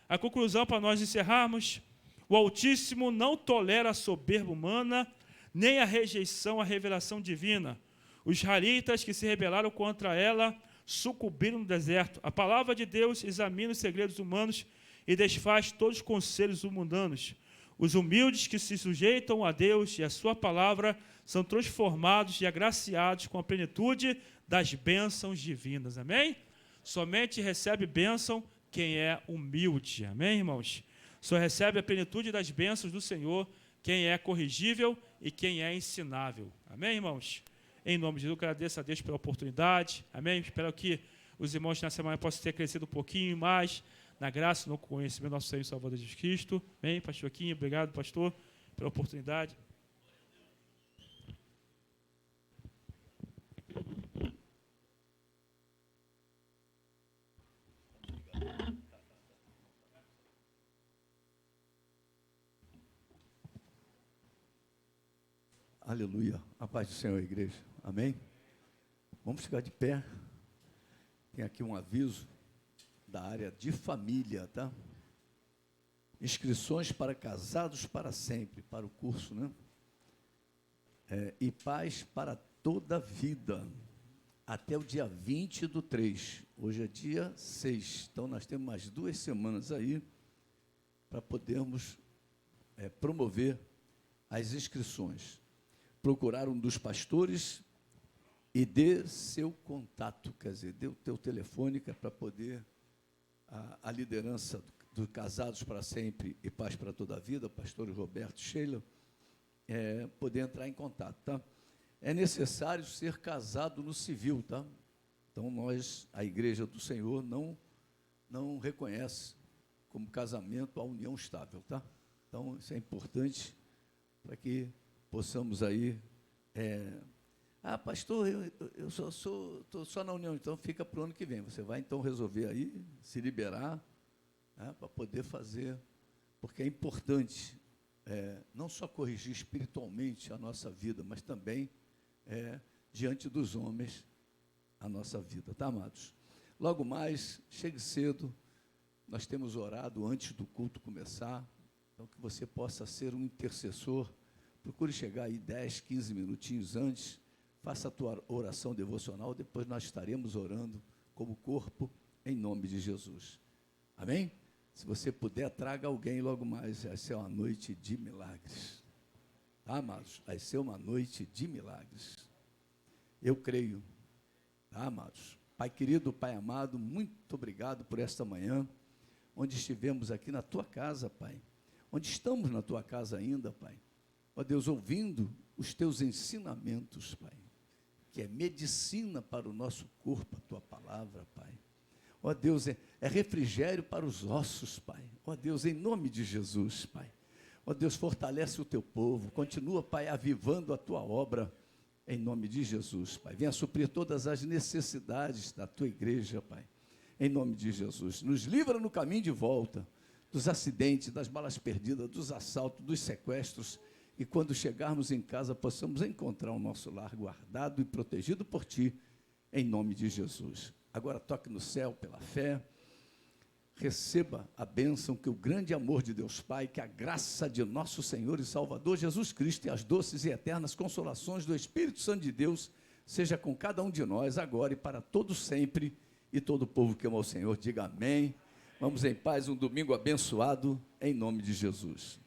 A conclusão para nós encerrarmos, o Altíssimo não tolera a soberba humana, nem a rejeição à revelação divina. Os israelitas que se rebelaram contra ela sucumbiram no deserto. A palavra de Deus examina os segredos humanos e desfaz todos os conselhos mundanos. Os humildes que se sujeitam a Deus e a sua palavra são transformados e agraciados com a plenitude das bênçãos divinas. Amém? Somente recebe bênção quem é humilde. Amém, irmãos? Só recebe a plenitude das bênçãos do Senhor quem é corrigível e quem é ensinável. Amém, irmãos? Em nome de Jesus, eu agradeço a Deus pela oportunidade. Amém? Espero que os irmãos na semana possam ter crescido um pouquinho mais na graça e no conhecimento do nosso Senhor e Salvador Jesus Cristo. Amém, pastor Joaquim? Obrigado, pastor, pela oportunidade. Aleluia. A paz do Senhor, igreja. Amém? Vamos ficar de pé. Tem aqui um aviso da área de família, tá? inscrições para casados para sempre, para o curso, né? E paz para toda a vida, até o dia 20/3. Hoje é dia 6, então nós temos mais 2 semanas aí para podermos promover as inscrições. Procurar um dos pastores e dê seu contato, quer dizer, dê o teu telefone para poder a liderança do Casados para Sempre e Paz para Toda a Vida, pastores Roberto e Sheila, poder entrar em contato, tá? É necessário ser casado no civil, tá? Então, nós, a Igreja do Senhor, não reconhece como casamento a união estável, tá? Então, isso é importante para que possamos aí... pastor, eu estou só na união, então fica para o ano que vem. Você vai, então, resolver aí, se liberar, né, para poder fazer, porque é importante, não só corrigir espiritualmente a nossa vida, mas também diante dos homens a nossa vida, tá, amados? Logo mais, chegue cedo, nós temos orado antes do culto começar, então que você possa ser um intercessor, procure chegar aí 10, 15 minutinhos antes, faça a tua oração devocional, depois nós estaremos orando como corpo, em nome de Jesus. Amém? Se você puder, traga alguém logo mais, vai ser uma noite de milagres. Tá, amados? Vai ser uma noite de milagres. Eu creio. Tá, amados? Pai querido, Pai amado, muito obrigado por esta manhã, onde estivemos aqui na Tua casa, Pai. Onde estamos na Tua casa ainda, Pai. Ó Deus, ouvindo os Teus ensinamentos, Pai, que é medicina para o nosso corpo, a Tua palavra, Pai. Ó Deus, é refrigério para os ossos, Pai. Ó Deus, em nome de Jesus, Pai. Ó Deus, fortalece o Teu povo, continua, Pai, avivando a Tua obra, em nome de Jesus, Pai. Venha suprir todas as necessidades da Tua igreja, Pai, em nome de Jesus. Nos livra no caminho de volta, dos acidentes, das balas perdidas, dos assaltos, dos sequestros, e quando chegarmos em casa, possamos encontrar o nosso lar guardado e protegido por Ti, em nome de Jesus. Agora toque no céu pela fé, receba a bênção, que o grande amor de Deus Pai, que a graça de nosso Senhor e Salvador Jesus Cristo e as doces e eternas consolações do Espírito Santo de Deus, seja com cada um de nós, agora e para todos sempre, e todo o povo que ama o Senhor, diga amém. Vamos em paz, um domingo abençoado, em nome de Jesus.